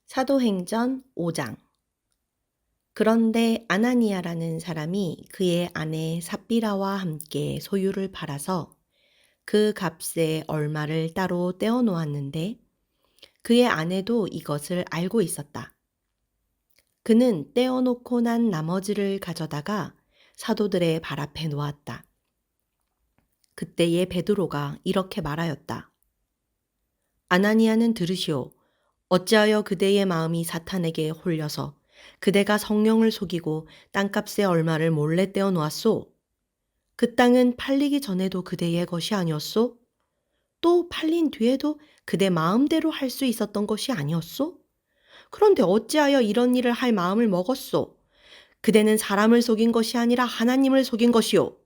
사도행전 5장. 그런데 아나니아라는 사람이 그의 아내 삽비라와 함께 소유를 팔아서 그 값에 얼마를 따로 떼어 놓았는데 그의 아내도 이것을 알고 있었다. 그는 떼어 놓고 난 나머지를 가져다가 사도들의 발 앞에 놓았다. 그때에 베드로가 이렇게 말하였다. 아나니아는 들으시오. 어찌하여 그대의 마음이 사탄에게 홀려서 그대가 성령을 속이고 땅값의 얼마를 몰래 떼어 놓았소? 그 땅은 팔리기 전에도 그대의 것이 아니었소? 또 팔린 뒤에도 그대 마음대로 할 수 있었던 것이 아니었소? 그런데 어찌하여 이런 일을 할 마음을 먹었소? 그대는 사람을 속인 것이 아니라 하나님을 속인 것이오.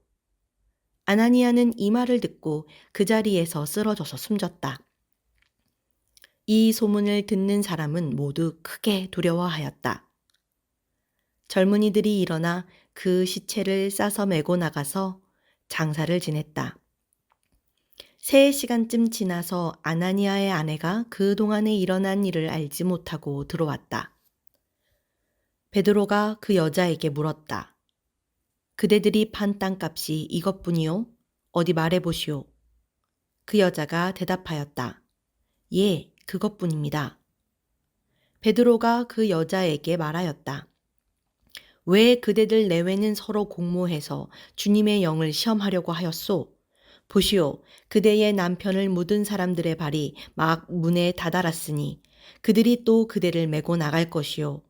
아나니아는 이 말을 듣고 그 자리에서 쓰러져서 숨졌다. 이 소문을 듣는 사람은 모두 크게 두려워하였다. 젊은이들이 일어나 그 시체를 싸서 메고 나가서 장사를 지냈다. 3시간쯤 지나서 아나니아의 아내가 그동안에 일어난 일을 알지 못하고 들어왔다. 베드로가 그 여자에게 물었다. 그대들이 판 땅값이 이것뿐이요? 어디 말해보시오. 그 여자가 대답하였다. 예, 그것뿐입니다. 베드로가 그 여자에게 말하였다. 왜 그대들 내외는 서로 공모해서 주님의 영을 시험하려고 하였소? 보시오, 그대의 남편을 묻은 사람들의 발이 막 문에 다다랐으니 그들이 또 그대를 메고 나갈 것이오.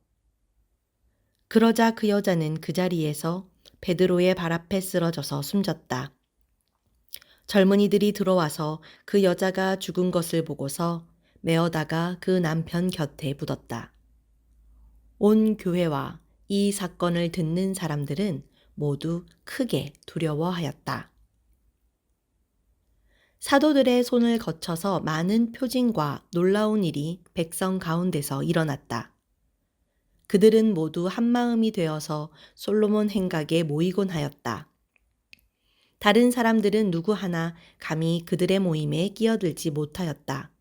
그러자 그 여자는 그 자리에서 베드로의 발 앞에 쓰러져서 숨졌다. 젊은이들이 들어와서 그 여자가 죽은 것을 보고서 메어다가 그 남편 곁에 묻었다. 온 교회와 이 사건을 듣는 사람들은 모두 크게 두려워하였다. 사도들의 손을 거쳐서 많은 표징과 놀라운 일이 백성 가운데서 일어났다. 그들은 모두 한마음이 되어서 솔로몬 행각에 모이곤 하였다. 다른 사람들은 누구 하나 감히 그들의 모임에 끼어들지 못하였다.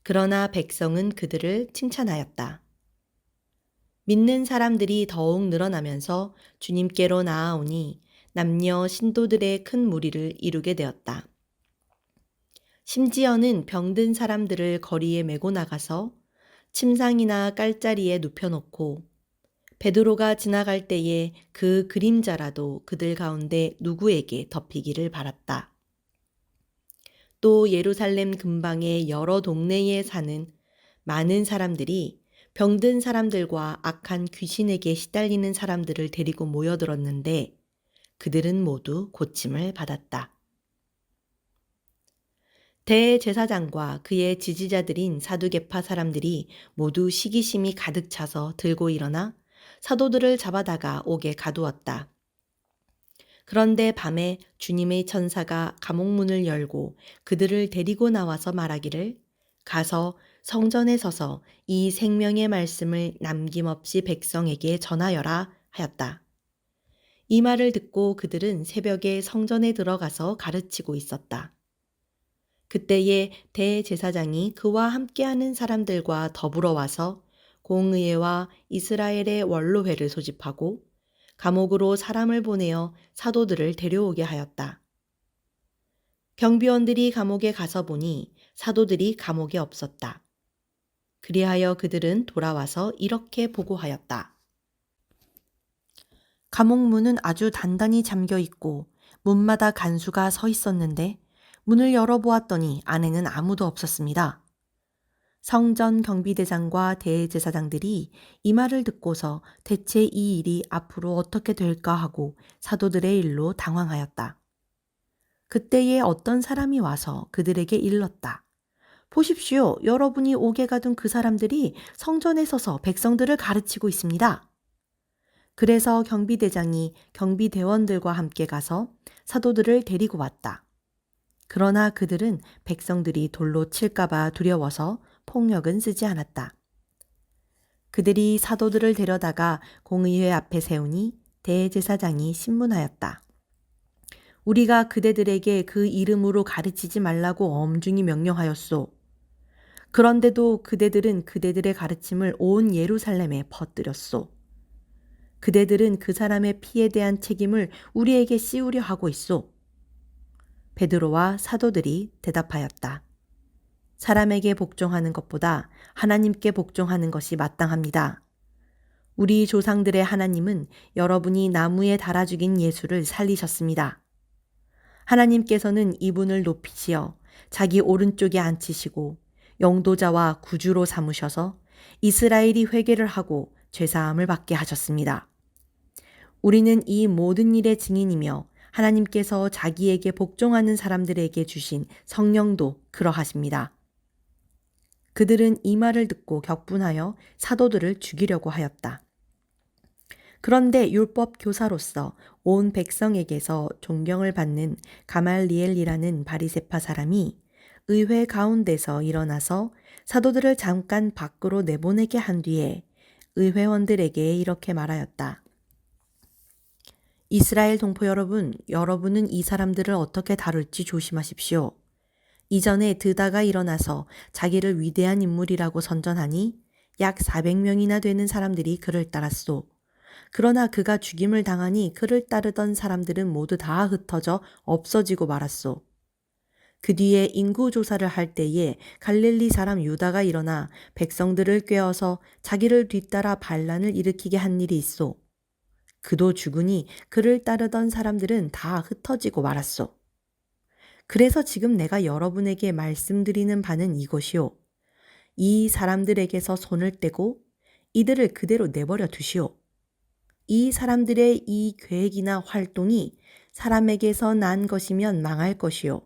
그러나 백성은 그들을 칭찬하였다. 믿는 사람들이 더욱 늘어나면서 주님께로 나아오니 남녀 신도들의 큰 무리를 이루게 되었다. 심지어는 병든 사람들을 거리에 메고 나가서 침상이나 깔자리에 눕혀놓고 베드로가 지나갈 때에 그 그림자라도 그들 가운데 누구에게 덮이기를 바랐다. 또 예루살렘 근방의 여러 동네에 사는 많은 사람들이 병든 사람들과 악한 귀신에게 시달리는 사람들을 데리고 모여들었는데 그들은 모두 고침을 받았다. 대제사장과 그의 지지자들인 사두개파 사람들이 모두 시기심이 가득 차서 들고 일어나 사도들을 잡아다가 옥에 가두었다. 그런데 밤에 주님의 천사가 감옥문을 열고 그들을 데리고 나와서 말하기를 가서 성전에 서서 이 생명의 말씀을 남김없이 백성에게 전하여라 하였다. 이 말을 듣고 그들은 새벽에 성전에 들어가서 가르치고 있었다. 그때에 대제사장이 그와 함께하는 사람들과 더불어 와서 공의회와 이스라엘의 원로회를 소집하고 감옥으로 사람을 보내어 사도들을 데려오게 하였다. 경비원들이 감옥에 가서 보니 사도들이 감옥에 없었다. 그리하여 그들은 돌아와서 이렇게 보고하였다. 감옥 문은 아주 단단히 잠겨 있고 문마다 간수가 서 있었는데 문을 열어보았더니 안에는 아무도 없었습니다. 성전 경비대장과 대제사장들이 이 말을 듣고서 대체 이 일이 앞으로 어떻게 될까 하고 사도들의 일로 당황하였다. 그때에 어떤 사람이 와서 그들에게 일렀다. 보십시오. 여러분이 옥에 가둔 그 사람들이 성전에 서서 백성들을 가르치고 있습니다. 그래서 경비대장이 경비대원들과 함께 가서 사도들을 데리고 왔다. 그러나 그들은 백성들이 돌로 칠까봐 두려워서 폭력은 쓰지 않았다. 그들이 사도들을 데려다가 공의회 앞에 세우니 대제사장이 신문하였다. 우리가 그대들에게 그 이름으로 가르치지 말라고 엄중히 명령하였소. 그런데도 그대들은 그대들의 가르침을 온 예루살렘에 퍼뜨렸소. 그대들은 그 사람의 피에 대한 책임을 우리에게 씌우려 하고 있소. 베드로와 사도들이 대답하였다. 사람에게 복종하는 것보다 하나님께 복종하는 것이 마땅합니다. 우리 조상들의 하나님은 여러분이 나무에 달아 죽인 예수를 살리셨습니다. 하나님께서는 이분을 높이시어 자기 오른쪽에 앉히시고 영도자와 구주로 삼으셔서 이스라엘이 회개를 하고 죄사함을 받게 하셨습니다. 우리는 이 모든 일의 증인이며 하나님께서 자기에게 복종하는 사람들에게 주신 성령도 그러하십니다. 그들은 이 말을 듣고 격분하여 사도들을 죽이려고 하였다. 그런데 율법 교사로서 온 백성에게서 존경을 받는 가말리엘이라는 바리새파 사람이 의회 가운데서 일어나서 사도들을 잠깐 밖으로 내보내게 한 뒤에 의회원들에게 이렇게 말하였다. 이스라엘 동포 여러분, 여러분은 이 사람들을 어떻게 다룰지 조심하십시오. 이전에 드다가 일어나서 자기를 위대한 인물이라고 선전하니 약 400명이나 되는 사람들이 그를 따랐소. 그러나 그가 죽임을 당하니 그를 따르던 사람들은 모두 다 흩어져 없어지고 말았소. 그 뒤에 인구조사를 할 때에 갈릴리 사람 유다가 일어나 백성들을 꾀어서 자기를 뒤따라 반란을 일으키게 한 일이 있소. 그도 죽으니 그를 따르던 사람들은 다 흩어지고 말았소. 그래서 지금 내가 여러분에게 말씀드리는 바는 이것이요. 이 사람들에게서 손을 떼고 이들을 그대로 내버려 두시오. 이 사람들의 이 계획이나 활동이 사람에게서 난 것이면 망할 것이요.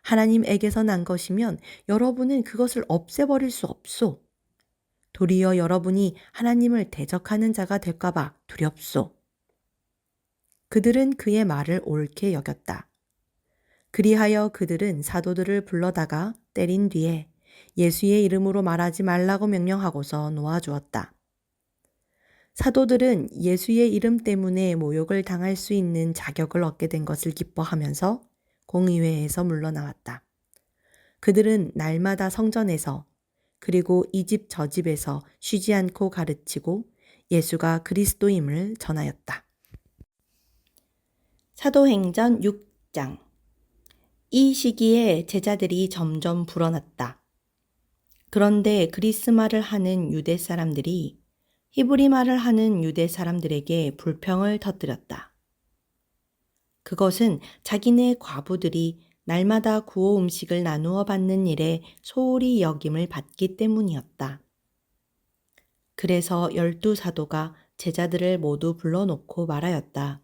하나님에게서 난 것이면 여러분은 그것을 없애버릴 수 없소. 도리어 여러분이 하나님을 대적하는 자가 될까봐 두렵소. 그들은 그의 말을 옳게 여겼다. 그리하여 그들은 사도들을 불러다가 때린 뒤에 예수의 이름으로 말하지 말라고 명령하고서 놓아주었다. 사도들은 예수의 이름 때문에 모욕을 당할 수 있는 자격을 얻게 된 것을 기뻐하면서 공의회에서 물러나왔다. 그들은 날마다 성전에서 그리고 이 집 저 집에서 쉬지 않고 가르치고 예수가 그리스도임을 전하였다. 사도행전 6장. 이 시기에 제자들이 점점 불어났다. 그런데 그리스 말을 하는 유대 사람들이 히브리 말을 하는 유대 사람들에게 불평을 터뜨렸다. 그것은 자기네 과부들이 날마다 구호 음식을 나누어 받는 일에 소홀히 여김을 받기 때문이었다. 그래서 12사도가 제자들을 모두 불러놓고 말하였다.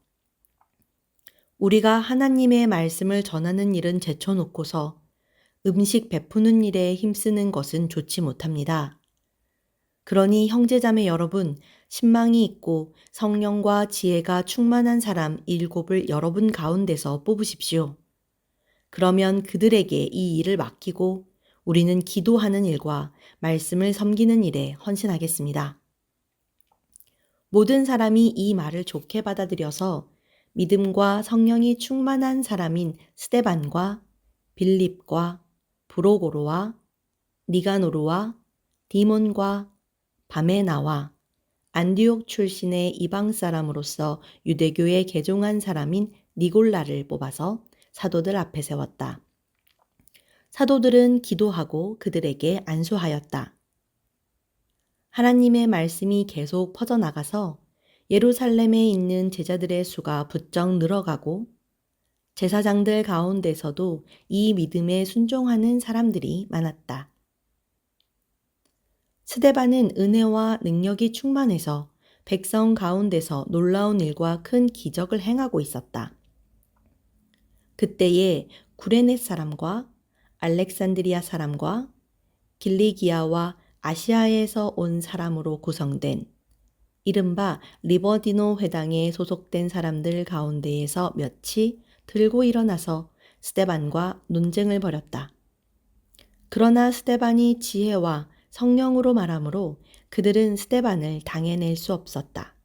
우리가 하나님의 말씀을 전하는 일은 제쳐놓고서 음식 베푸는 일에 힘쓰는 것은 좋지 못합니다. 그러니 형제자매 여러분, 신망이 있고 성령과 지혜가 충만한 사람 7을 여러분 가운데서 뽑으십시오. 그러면 그들에게 이 일을 맡기고 우리는 기도하는 일과 말씀을 섬기는 일에 헌신하겠습니다. 모든 사람이 이 말을 좋게 받아들여서 믿음과 성령이 충만한 사람인 스데반과 빌립과 브로고로와 니가노르와 디몬과 바메나와 안디옥 출신의 이방 사람으로서 유대교에 개종한 사람인 니골라를 뽑아서 사도들 앞에 세웠다. 사도들은 기도하고 그들에게 안수하였다. 하나님의 말씀이 계속 퍼져나가서 예루살렘에 있는 제자들의 수가 부쩍 늘어가고 제사장들 가운데서도 이 믿음에 순종하는 사람들이 많았다. 스데반은 은혜와 능력이 충만해서 백성 가운데서 놀라운 일과 큰 기적을 행하고 있었다. 그때에 구레네 사람과 알렉산드리아 사람과 길리기아와 아시아에서 온 사람으로 구성된 이른바 리버디노 회당에 소속된 사람들 가운데에서 몇이 들고 일어나서 스데반과 논쟁을 벌였다. 그러나 스데반이 지혜와 성령으로 말하므로 그들은 스데반을 당해낼 수 없었다.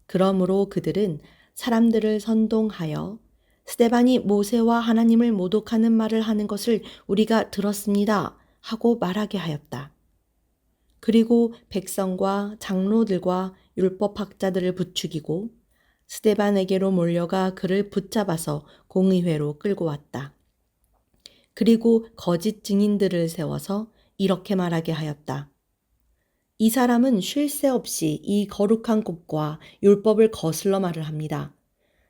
그러므로 그들은 사람들을 선동하여 스데반이 모세와 하나님을 모독하는 말을 하는 것을 우리가 들었습니다 하고 말하게 하였다. 그리고 백성과 장로들과 율법학자들을 부추기고 스데반에게로 몰려가 그를 붙잡아서 공의회로 끌고 왔다. 그리고 거짓 증인들을 세워서 이렇게 말하게 하였다. 이 사람은 쉴 새 없이 이 거룩한 곳과 율법을 거슬러 말을 합니다.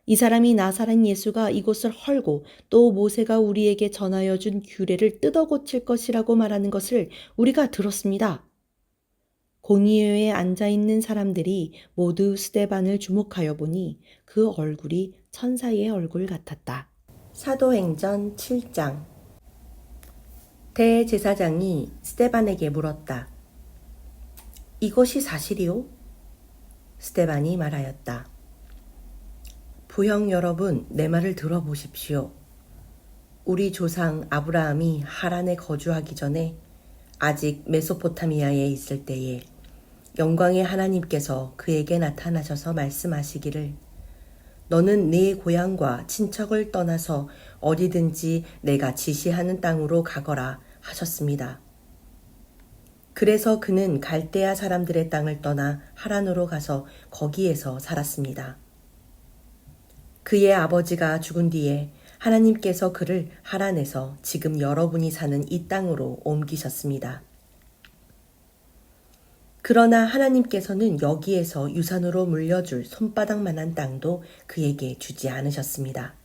이 사람이 나사렛 예수가 이곳을 헐고 또 모세가 우리에게 전하여 준 규례를 뜯어 고칠 것이라고 말하는 것을 우리가 들었습니다. 공의회에 앉아있는 사람들이 모두 스데반을 주목하여 보니 그 얼굴이 천사의 얼굴 같았다. 사도행전 7장. 대제사장이 스데반에게 물었다. 이것이 사실이요? 스데반이 말하였다. 부형 여러분, 내 말을 들어보십시오. 우리 조상 아브라함이 하란에 거주하기 전에 아직 메소포타미아에 있을 때에 영광의 하나님께서 그에게 나타나셔서 말씀하시기를 너는 네 고향과 친척을 떠나서 어디든지 내가 지시하는 땅으로 가거라 하셨습니다. 그래서 그는 갈대아 사람들의 땅을 떠나 하란으로 가서 거기에서 살았습니다. 그의 아버지가 죽은 뒤에 하나님께서 그를 하란에서 지금 여러분이 사는 이 땅으로 옮기셨습니다. 그러나 하나님께서는 여기에서 유산으로 물려줄 손바닥만한 땅도 그에게 주지 않으셨습니다.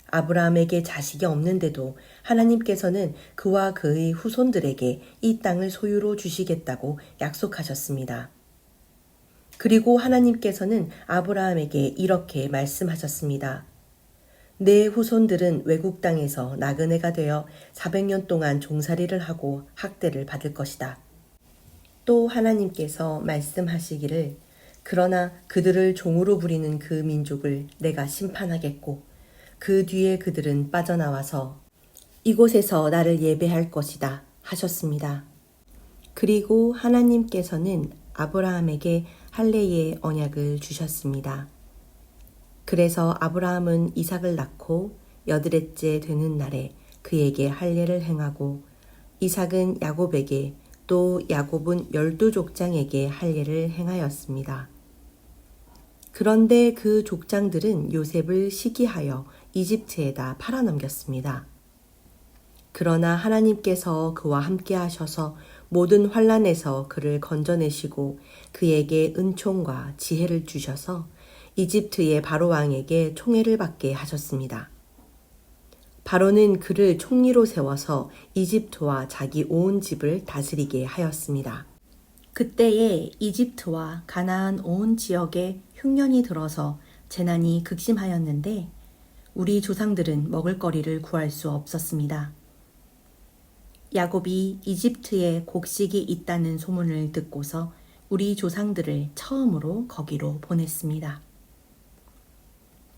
아브라함에게 자식이 없는데도 하나님께서는 그와 그의 후손들에게 이 땅을 소유로 주시겠다고 약속하셨습니다. 그리고 하나님께서는 아브라함에게 이렇게 말씀하셨습니다. 내 후손들은 외국 땅에서 나그네가 되어 400년 동안 종살이를 하고 학대를 받을 것이다. 또 하나님께서 말씀하시기를 그러나 그들을 종으로 부리는 그 민족을 내가 심판하겠고 그 뒤에 그들은 빠져나와서 이곳에서 나를 예배할 것이다 하셨습니다. 그리고 하나님께서는 아브라함에게 할례의 언약을 주셨습니다. 그래서 아브라함은 이삭을 낳고 8일째 되는 날에 그에게 할례를 행하고 이삭은 야곱에게 또 야곱은 12족장에게 할례를 행하였습니다. 그런데 그 족장들은 요셉을 시기하여 이집트에다 팔아넘겼습니다. 그러나 하나님께서 그와 함께 하셔서 모든 환난에서 그를 건져내시고 그에게 은총과 지혜를 주셔서 이집트의 바로 왕에게 총애를 받게 하셨습니다. 바로는 그를 총리로 세워서 이집트와 자기 온 집을 다스리게 하였습니다. 그때에 이집트와 가나안 온 지역에 흉년이 들어서 재난이 극심하였는데 우리 조상들은 먹을거리를 구할 수 없었습니다. 야곱이 이집트에 곡식이 있다는 소문을 듣고서 우리 조상들을 처음으로 거기로 보냈습니다.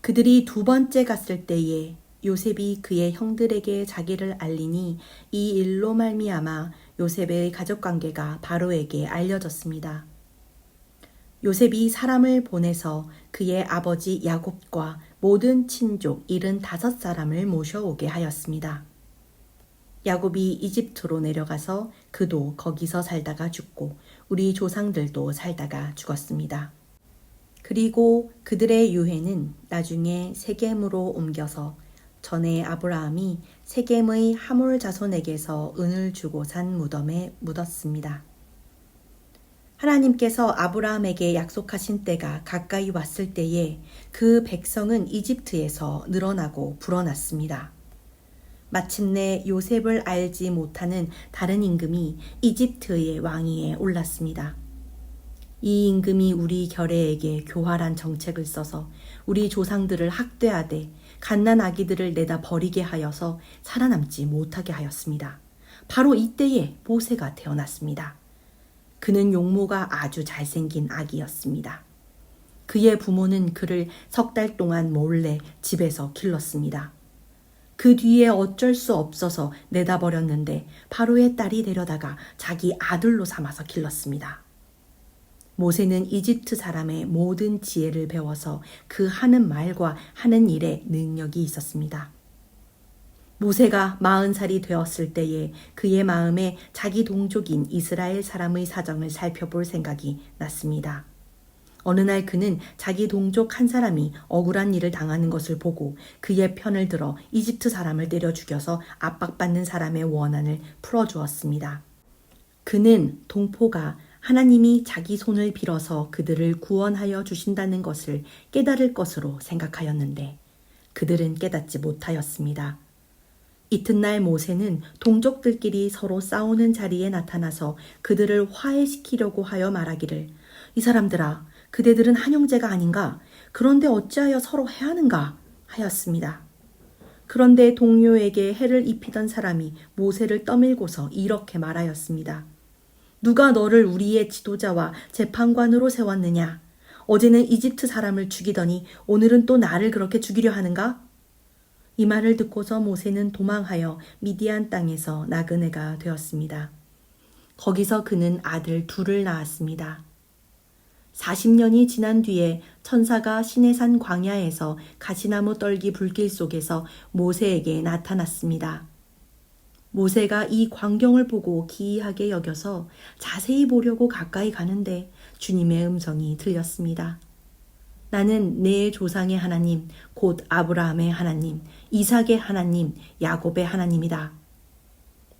그들이 2번째 갔을 때에 요셉이 그의 형들에게 자기를 알리니 이 일로 말미암아 요셉의 가족관계가 바로에게 알려졌습니다. 요셉이 사람을 보내서 그의 아버지 야곱과 모든 친족 75사람을 모셔오게 하였습니다. 야곱이 이집트로 내려가서 그도 거기서 살다가 죽고 우리 조상들도 살다가 죽었습니다. 그리고 그들의 유해는 나중에 세겜으로 옮겨서 전에 아브라함이 세겜의 하몰 자손에게서 은을 주고 산 무덤에 묻었습니다. 하나님께서 아브라함에게 약속하신 때가 가까이 왔을 때에 그 백성은 이집트에서 늘어나고 불어났습니다. 마침내 요셉을 알지 못하는 다른 임금이 이집트의 왕위에 올랐습니다. 이 임금이 우리 결례에게 교활한 정책을 써서 우리 조상들을 학대하되 갓난 아기들을 내다 버리게 하여서 살아남지 못하게 하였습니다. 바로 이때에 모세가 태어났습니다. 그는 용모가 아주 잘생긴 아기였습니다. 그의 부모는 그를 3달 동안 몰래 집에서 길렀습니다. 그 뒤에 어쩔 수 없어서 내다 버렸는데 바로의 딸이 데려다가 자기 아들로 삼아서 길렀습니다. 모세는 이집트 사람의 모든 지혜를 배워서 그 하는 말과 하는 일에 능력이 있었습니다. 모세가 40살이 되었을 때에 그의 마음에 자기 동족인 이스라엘 사람의 사정을 살펴볼 생각이 났습니다. 어느 날 그는 자기 동족 한 사람이 억울한 일을 당하는 것을 보고 그의 편을 들어 이집트 사람을 때려 죽여서 압박받는 사람의 원한을 풀어주었습니다. 그는 동포가 하나님이 자기 손을 빌어서 그들을 구원하여 주신다는 것을 깨달을 것으로 생각하였는데 그들은 깨닫지 못하였습니다. 이튿날 모세는 동족들끼리 서로 싸우는 자리에 나타나서 그들을 화해시키려고 하여 말하기를 이 사람들아 그대들은 한 형제가 아닌가? 그런데 어찌하여 서로 해하는가? 하였습니다. 그런데 동료에게 해를 입히던 사람이 모세를 떠밀고서 이렇게 말하였습니다. 누가 너를 우리의 지도자와 재판관으로 세웠느냐? 어제는 이집트 사람을 죽이더니 오늘은 또 나를 그렇게 죽이려 하는가? 이 말을 듣고서 모세는 도망하여 미디안 땅에서 나그네가 되었습니다. 거기서 그는 아들 둘을 낳았습니다. 40년이 지난 뒤에 천사가 시내산 광야에서 가시나무 떨기 불길 속에서 모세에게 나타났습니다. 모세가 이 광경을 보고 기이하게 여겨서 자세히 보려고 가까이 가는데 주님의 음성이 들렸습니다. 나는 내 조상의 하나님, 곧 아브라함의 하나님, 이삭의 하나님, 야곱의 하나님이다.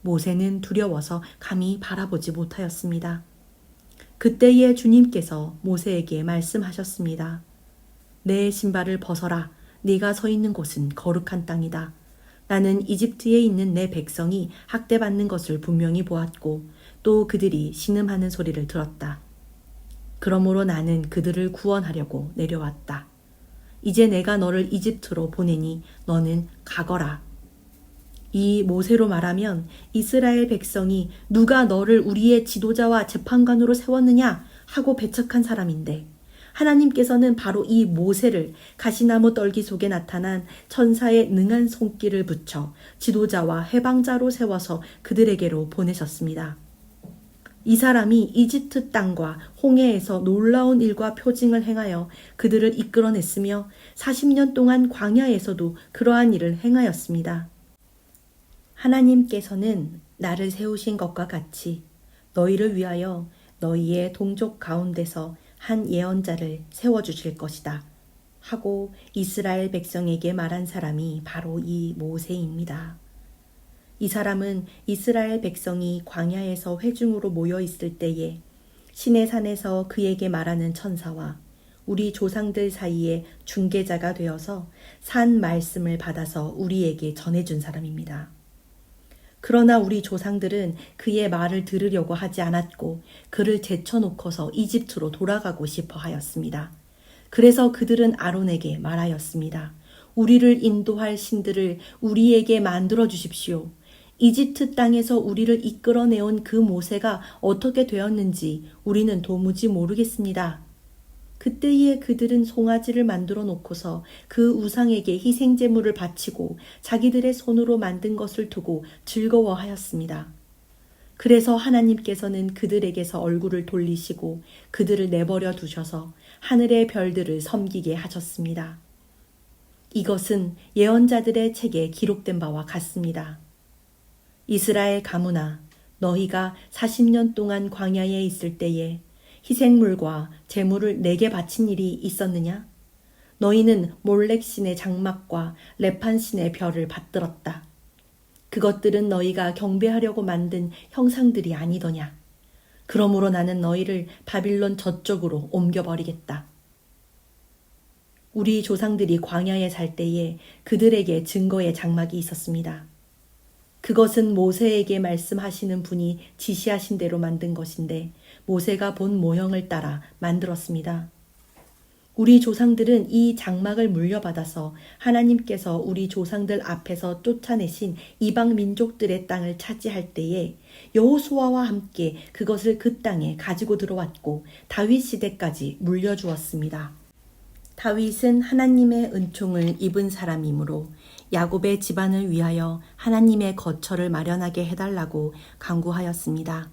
모세는 두려워서 감히 바라보지 못하였습니다. 그때에 주님께서 모세에게 말씀하셨습니다. 내 신발을 벗어라. 네가 서 있는 곳은 거룩한 땅이다. 나는 이집트에 있는 내 백성이 학대받는 것을 분명히 보았고 또 그들이 신음하는 소리를 들었다. 그러므로 나는 그들을 구원하려고 내려왔다. 이제 내가 너를 이집트로 보내니 너는 가거라. 이 모세로 말하면 이스라엘 백성이 누가 너를 우리의 지도자와 재판관으로 세웠느냐 하고 배척한 사람인데 하나님께서는 바로 이 모세를 가시나무 떨기 속에 나타난 천사의 능한 손길을 붙여 지도자와 해방자로 세워서 그들에게로 보내셨습니다. 이 사람이 이집트 땅과 홍해에서 놀라운 일과 표징을 행하여 그들을 이끌어냈으며 40년 동안 광야에서도 그러한 일을 행하였습니다. 하나님께서는 나를 세우신 것과 같이 너희를 위하여 너희의 동족 가운데서 한 예언자를 세워주실 것이다 하고 이스라엘 백성에게 말한 사람이 바로 이 모세입니다. 이 사람은 이스라엘 백성이 광야에서 회중으로 모여 있을 때에 시내산에서 그에게 말하는 천사와 우리 조상들 사이에 중개자가 되어서 산 말씀을 받아서 우리에게 전해준 사람입니다. 그러나 우리 조상들은 그의 말을 들으려고 하지 않았고 그를 제쳐놓고서 이집트로 돌아가고 싶어 하였습니다. 그래서 그들은 아론에게 말하였습니다. 우리를 인도할 신들을 우리에게 만들어 주십시오. 이집트 땅에서 우리를 이끌어내온 그 모세가 어떻게 되었는지 우리는 도무지 모르겠습니다. 그때에 그들은 송아지를 만들어 놓고서 그 우상에게 희생제물을 바치고 자기들의 손으로 만든 것을 두고 즐거워하였습니다. 그래서 하나님께서는 그들에게서 얼굴을 돌리시고 그들을 내버려 두셔서 하늘의 별들을 섬기게 하셨습니다. 이것은 예언자들의 책에 기록된 바와 같습니다. 이스라엘 가문아, 너희가 40년 동안 광야에 있을 때에 희생물과 제물을 내게 바친 일이 있었느냐? 너희는 몰렉 신의 장막과 레판 신의 별을 받들었다. 그것들은 너희가 경배하려고 만든 형상들이 아니더냐? 그러므로 나는 너희를 바빌론 저쪽으로 옮겨버리겠다. 우리 조상들이 광야에 살 때에 그들에게 증거의 장막이 있었습니다. 그것은 모세에게 말씀하시는 분이 지시하신 대로 만든 것인데 모세가 본 모형을 따라 만들었습니다. 우리 조상들은 이 장막을 물려받아서 하나님께서 우리 조상들 앞에서 쫓아내신 이방 민족들의 땅을 차지할 때에 여호수아와 함께 그것을 그 땅에 가지고 들어왔고 다윗 시대까지 물려주었습니다. 다윗은 하나님의 은총을 입은 사람이므로 야곱의 집안을 위하여 하나님의 거처를 마련하게 해달라고 간구하였습니다.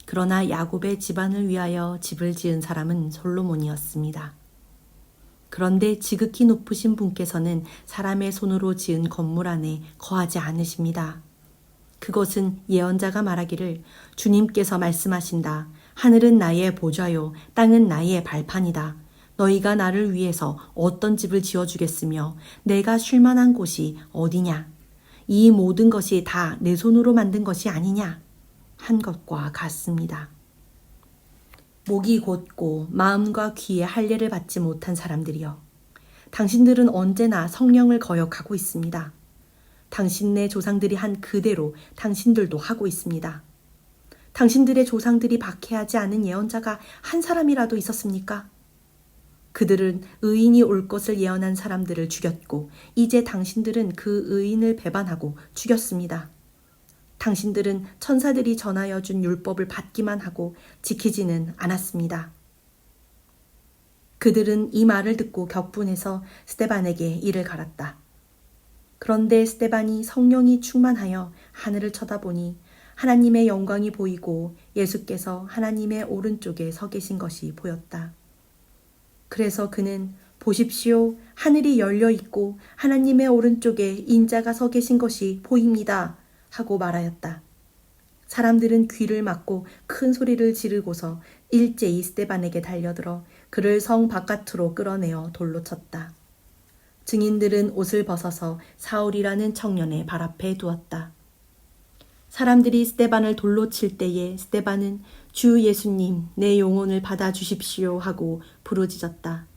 그러나 야곱의 집안을 위하여 집을 지은 사람은 솔로몬이었습니다. 그런데 지극히 높으신 분께서는 사람의 손으로 지은 건물 안에 거하지 않으십니다. 그것은 예언자가 말하기를 주님께서 말씀하신다. 하늘은 나의 보좌요 땅은 나의 발판이다. 너희가 나를 위해서 어떤 집을 지어주겠으며 내가 쉴 만한 곳이 어디냐. 이 모든 것이 다 내 손으로 만든 것이 아니냐 한 것과 같습니다. 목이 곧고 마음과 귀에 할례를 받지 못한 사람들이여, 당신들은 언제나 성령을 거역하고 있습니다. 당신네 조상들이 한 그대로 당신들도 하고 있습니다. 당신들의 조상들이 박해하지 않은 예언자가 한 사람이라도 있었습니까? 그들은 의인이 올 것을 예언한 사람들을 죽였고 이제 당신들은 그 의인을 배반하고 죽였습니다. 당신들은 천사들이 전하여 준 율법을 받기만 하고 지키지는 않았습니다. 그들은 이 말을 듣고 격분해서 스데반에게 이를 갈았다. 그런데 스데반이 성령이 충만하여 하늘을 쳐다보니 하나님의 영광이 보이고 예수께서 하나님의 오른쪽에 서 계신 것이 보였다. 그래서 그는 보십시오, 하늘이 열려 있고 하나님의 오른쪽에 인자가 서 계신 것이 보입니다 하고 말하였다. 사람들은 귀를 막고 큰 소리를 지르고서 일제히 스데반에게 달려들어 그를 성 바깥으로 끌어내어 돌로 쳤다. 증인들은 옷을 벗어서 사울이라는 청년의 발 앞에 두었다. 사람들이 스데반을 돌로 칠 때에 스데반은 주 예수님, 내 영혼을 받아주십시오 하고 부르짖었다.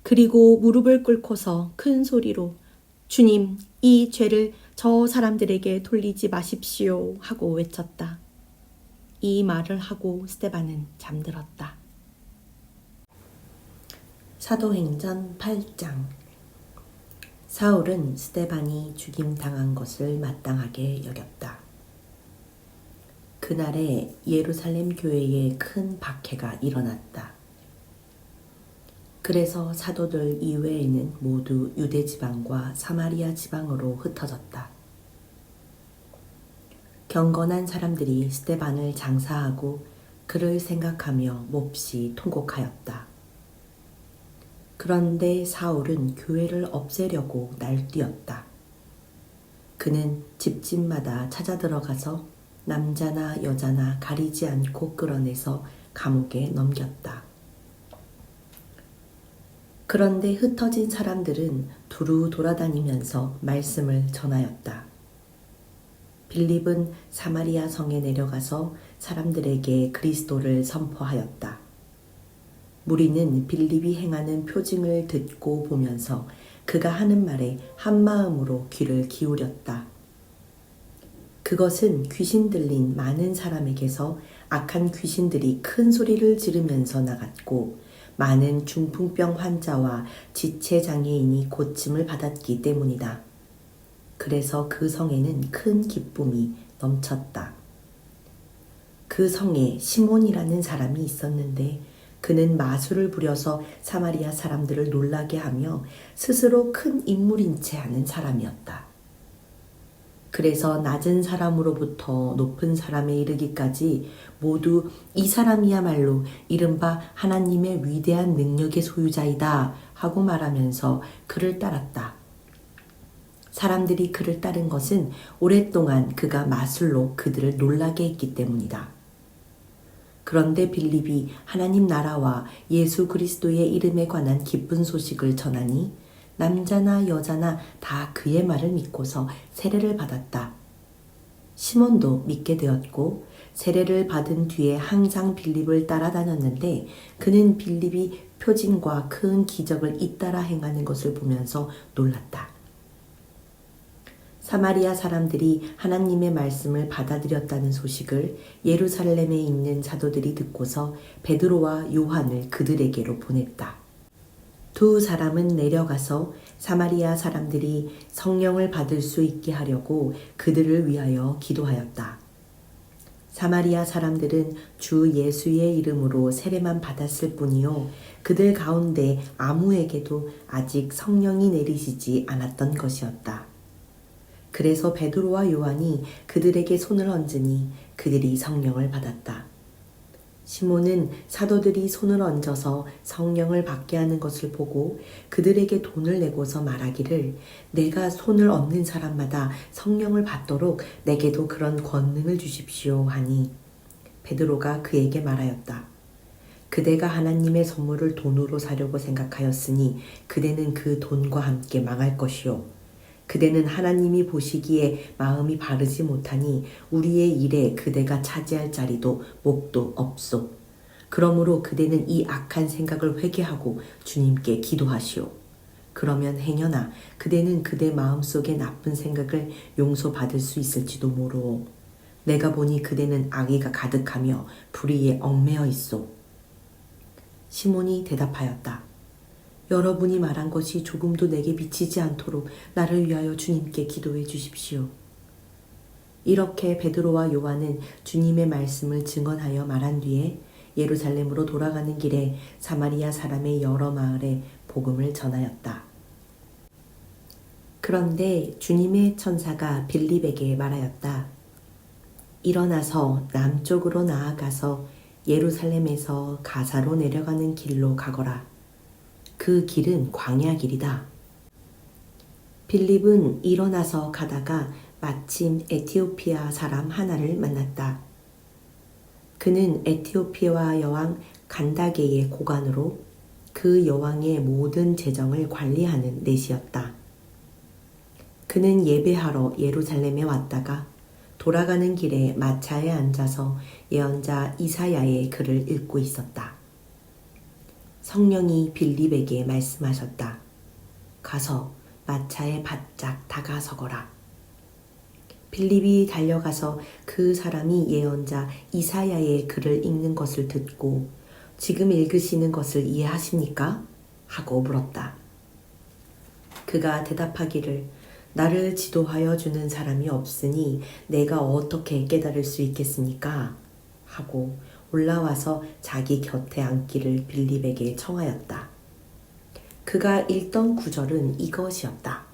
그리고 무릎을 꿇고서 큰 소리로 주님, 이 죄를 저 사람들에게 돌리지 마십시오 하고 외쳤다. 이 말을 하고 스데반은 잠들었다. 사도행전 8장. 사울은 스데반이 죽임당한 것을 마땅하게 여겼다. 그날에 예루살렘 교회에 큰 박해가 일어났다. 그래서 사도들 이외에는 모두 유대 지방과 사마리아 지방으로 흩어졌다. 경건한 사람들이 스데반을 장사하고 그를 생각하며 몹시 통곡하였다. 그런데 사울은 교회를 없애려고 날뛰었다. 그는 집집마다 찾아 들어가서 남자나 여자나 가리지 않고 끌어내서 감옥에 넘겼다. 그런데 흩어진 사람들은 두루 돌아다니면서 말씀을 전하였다. 빌립은 사마리아 성에 내려가서 사람들에게 그리스도를 선포하였다. 무리는 빌립이 행하는 표징을 듣고 보면서 그가 하는 말에 한마음으로 귀를 기울였다. 그것은 귀신 들린 많은 사람에게서 악한 귀신들이 큰 소리를 지르면서 나갔고 많은 중풍병 환자와 지체장애인이 고침을 받았기 때문이다. 그래서 그 성에는 큰 기쁨이 넘쳤다. 그 성에 시몬이라는 사람이 있었는데 그는 마술을 부려서 사마리아 사람들을 놀라게 하며 스스로 큰 인물인 채 하는 사람이었다. 그래서 낮은 사람으로부터 높은 사람에 이르기까지 모두 이 사람이야말로 이른바 하나님의 위대한 능력의 소유자이다 하고 말하면서 그를 따랐다. 사람들이 그를 따른 것은 오랫동안 그가 마술로 그들을 놀라게 했기 때문이다. 그런데 빌립이 하나님 나라와 예수 그리스도의 이름에 관한 기쁜 소식을 전하니 남자나 여자나 다 그의 말을 믿고서 세례를 받았다. 시몬도 믿게 되었고 세례를 받은 뒤에 항상 빌립을 따라다녔는데 그는 빌립이 표징과 큰 기적을 잇따라 행하는 것을 보면서 놀랐다. 사마리아 사람들이 하나님의 말씀을 받아들였다는 소식을 예루살렘에 있는 사도들이 듣고서 베드로와 요한을 그들에게로 보냈다. 두 사람은 내려가서 사마리아 사람들이 성령을 받을 수 있게 하려고 그들을 위하여 기도하였다. 사마리아 사람들은 주 예수의 이름으로 세례만 받았을 뿐이요 그들 가운데 아무에게도 아직 성령이 내리시지 않았던 것이었다. 그래서 베드로와 요한이 그들에게 손을 얹으니 그들이 성령을 받았다. 시몬은 사도들이 손을 얹어서 성령을 받게 하는 것을 보고 그들에게 돈을 내고서 말하기를 내가 손을 얹는 사람마다 성령을 받도록 내게도 그런 권능을 주십시오 하니 베드로가 그에게 말하였다. 그대가 하나님의 선물을 돈으로 사려고 생각하였으니 그대는 그 돈과 함께 망할 것이요. 그대는 하나님이 보시기에 마음이 바르지 못하니 우리의 일에 그대가 차지할 자리도 몫도 없소. 그러므로 그대는 이 악한 생각을 회개하고 주님께 기도하시오. 그러면 행여나 그대는 그대 마음속의 나쁜 생각을 용서받을 수 있을지도 모르오. 내가 보니 그대는 악의가 가득하며 불의에 얽매여 있소. 시몬이 대답하였다. 여러분이 말한 것이 조금도 내게 미치지 않도록 나를 위하여 주님께 기도해 주십시오. 이렇게 베드로와 요한은 주님의 말씀을 증언하여 말한 뒤에 예루살렘으로 돌아가는 길에 사마리아 사람의 여러 마을에 복음을 전하였다. 그런데 주님의 천사가 빌립에게 말하였다. 일어나서 남쪽으로 나아가서 예루살렘에서 가사로 내려가는 길로 가거라. 그 길은 광야 길이다. 빌립은 일어나서 가다가 마침 에티오피아 사람 하나를 만났다. 그는 에티오피아 여왕 간다게의 고관으로 그 여왕의 모든 재정을 관리하는 넷이었다. 그는 예배하러 예루살렘에 왔다가 돌아가는 길에 마차에 앉아서 예언자 이사야의 글을 읽고 있었다. 성령이 빌립에게 말씀하셨다. 가서 마차에 바짝 다가서거라. 빌립이 달려가서 그 사람이 예언자 이사야의 글을 읽는 것을 듣고 지금 읽으시는 것을 이해하십니까? 하고 물었다. 그가 대답하기를 나를 지도하여 주는 사람이 없으니 내가 어떻게 깨달을 수 있겠습니까? 하고 올라와서 자기 곁에 앉기를 빌립에게 청하였다. 그가 읽던 구절은 이것이었다.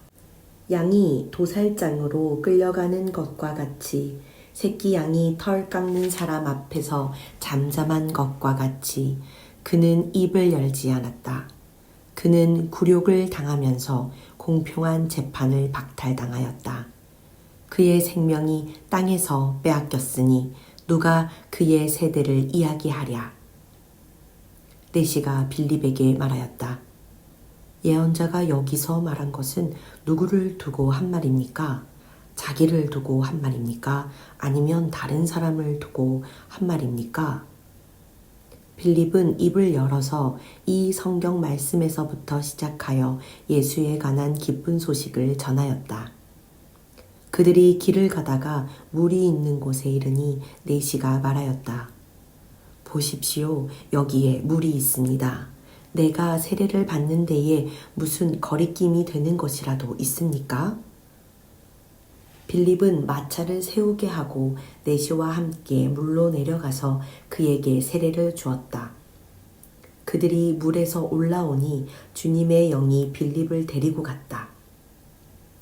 양이 도살장으로 끌려가는 것과 같이 새끼 양이 털 깎는 사람 앞에서 잠잠한 것과 같이 그는 입을 열지 않았다. 그는 굴욕을 당하면서 공평한 재판을 박탈당하였다. 그의 생명이 땅에서 빼앗겼으니 누가 그의 세대를 이야기하랴. 레시가 빌립에게 말하였다. 예언자가 여기서 말한 것은 누구를 두고 한 말입니까? 자기를 두고 한 말입니까? 아니면 다른 사람을 두고 한 말입니까? 빌립은 입을 열어서 이 성경 말씀에서부터 시작하여 예수에 관한 기쁜 소식을 전하였다. 그들이 길을 가다가 물이 있는 곳에 이르니 레시가 말하였다. 보십시오. 여기에 물이 있습니다. 내가 세례를 받는 데에 무슨 거리낌이 되는 것이라도 있습니까? 빌립은 마차를 세우게 하고 레시와 함께 물로 내려가서 그에게 세례를 주었다. 그들이 물에서 올라오니 주님의 영이 빌립을 데리고 갔다.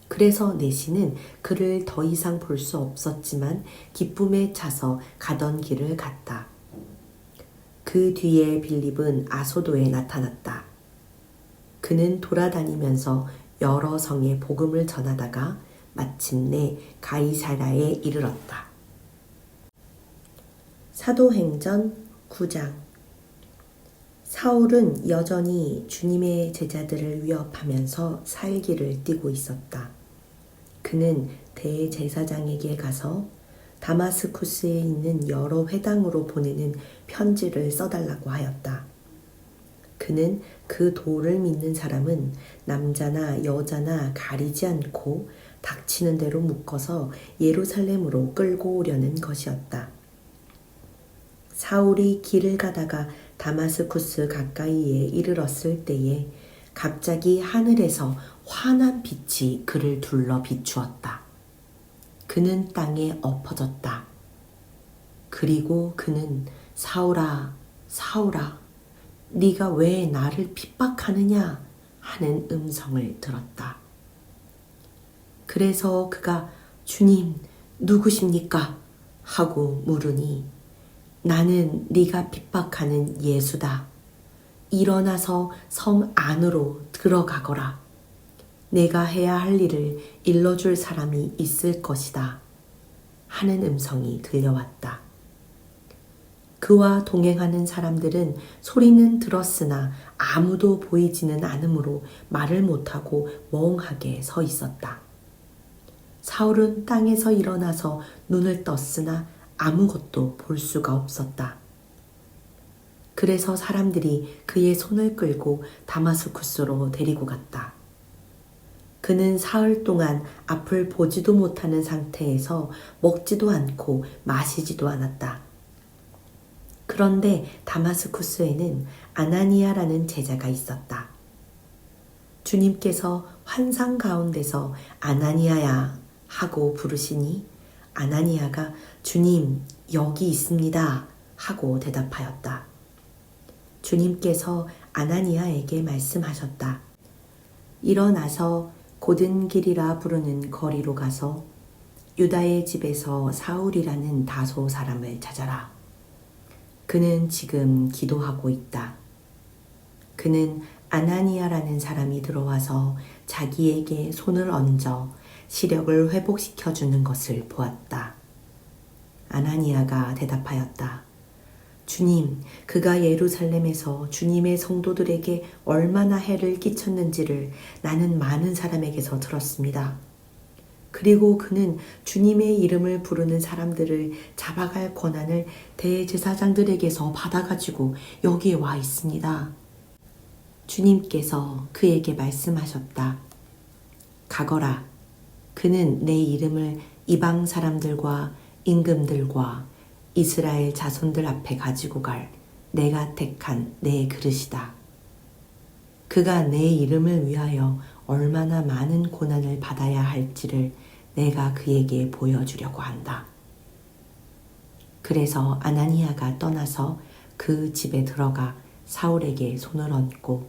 그래서 내시는 그를 더 이상 볼 수 없었지만 기쁨에 차서 가던 길을 갔다. 그 뒤에 빌립은 아소도에 나타났다. 그는 돌아다니면서 여러 성에 복음을 전하다가 마침내 가이사랴에 이르렀다. 사도행전 9장. 사울은 여전히 주님의 제자들을 위협하면서 살기를 띠고 있었다. 그는 대제사장에게 가서 다마스쿠스에 있는 여러 회당으로 보내는 편지를 써달라고 하였다. 그는 그 도를 믿는 사람은 남자나 여자나 가리지 않고 닥치는 대로 묶어서 예루살렘으로 끌고 오려는 것이었다. 사울이 길을 가다가 다마스쿠스 가까이에 이르렀을 때에 갑자기 하늘에서 환한 빛이 그를 둘러 비추었다. 그는 땅에 엎어졌다. 그리고 그는 사울아, 사울아, 네가 왜 나를 핍박하느냐 하는 음성을 들었다. 그래서 그가 주님 누구십니까? 하고 물으니 나는 네가 핍박하는 예수다. 일어나서 성 안으로 들어가거라. 내가 해야 할 일을 일러줄 사람이 있을 것이다. 하는 음성이 들려왔다. 그와 동행하는 사람들은 소리는 들었으나 아무도 보이지는 않으므로 말을 못하고 멍하게 서 있었다. 사울은 땅에서 일어나서 눈을 떴으나 아무것도 볼 수가 없었다. 그래서 사람들이 그의 손을 끌고 다마스쿠스로 데리고 갔다. 그는 사흘 동안 앞을 보지도 못하는 상태에서 먹지도 않고 마시지도 않았다. 그런데 다마스쿠스에는 아나니아라는 제자가 있었다. 주님께서 환상 가운데서 아나니아야 하고 부르시니 아나니아가 주님 여기 있습니다 하고 대답하였다. 주님께서 아나니아에게 말씀하셨다. 일어나서 곧은 길이라 부르는 거리로 가서 유다의 집에서 사울이라는 다소 사람을 찾아라. 그는 지금 기도하고 있다. 그는 아나니아라는 사람이 들어와서 자기에게 손을 얹어 시력을 회복시켜 주는 것을 보았다. 아나니아가 대답하였다. 주님, 그가 예루살렘에서 주님의 성도들에게 얼마나 해를 끼쳤는지를 나는 많은 사람에게서 들었습니다. 그리고 그는 주님의 이름을 부르는 사람들을 잡아갈 권한을 대제사장들에게서 받아가지고 여기에 와 있습니다. 주님께서 그에게 말씀하셨다. 가거라. 그는 내 이름을 이방 사람들과 임금들과 이스라엘 자손들 앞에 가지고 갈 내가 택한 내 그릇이다. 그가 내 이름을 위하여 얼마나 많은 고난을 받아야 할지를 내가 그에게 보여주려고 한다. 그래서 아나니아가 떠나서 그 집에 들어가 사울에게 손을 얹고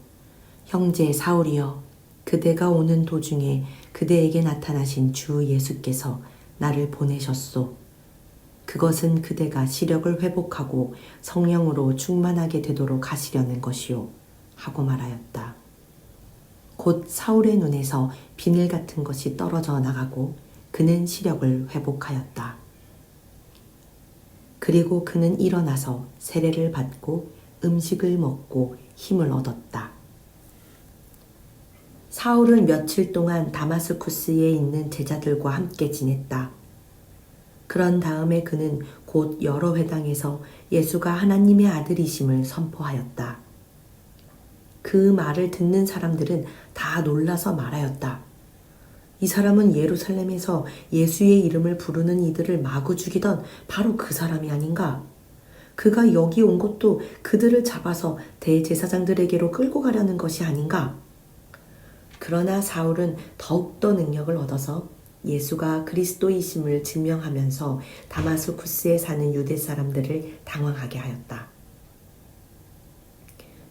형제 사울이여 그대가 오는 도중에 그대에게 나타나신 주 예수께서 나를 보내셨소. 그것은 그대가 시력을 회복하고 성령으로 충만하게 되도록 하시려는 것이요 하고 말하였다. 곧 사울의 눈에서 비늘 같은 것이 떨어져 나가고 그는 시력을 회복하였다. 그리고 그는 일어나서 세례를 받고 음식을 먹고 힘을 얻었다. 사울은 며칠 동안 다마스쿠스에 있는 제자들과 함께 지냈다. 그런 다음에 그는 곧 여러 회당에서 예수가 하나님의 아들이심을 선포하였다. 그 말을 듣는 사람들은 다 놀라서 말하였다. 이 사람은 예루살렘에서 예수의 이름을 부르는 이들을 마구 죽이던 바로 그 사람이 아닌가? 그가 여기 온 것도 그들을 잡아서 대제사장들에게로 끌고 가려는 것이 아닌가? 그러나 사울은 더욱더 능력을 얻어서 예수가 그리스도이심을 증명하면서 다마스쿠스에 사는 유대 사람들을 당황하게 하였다.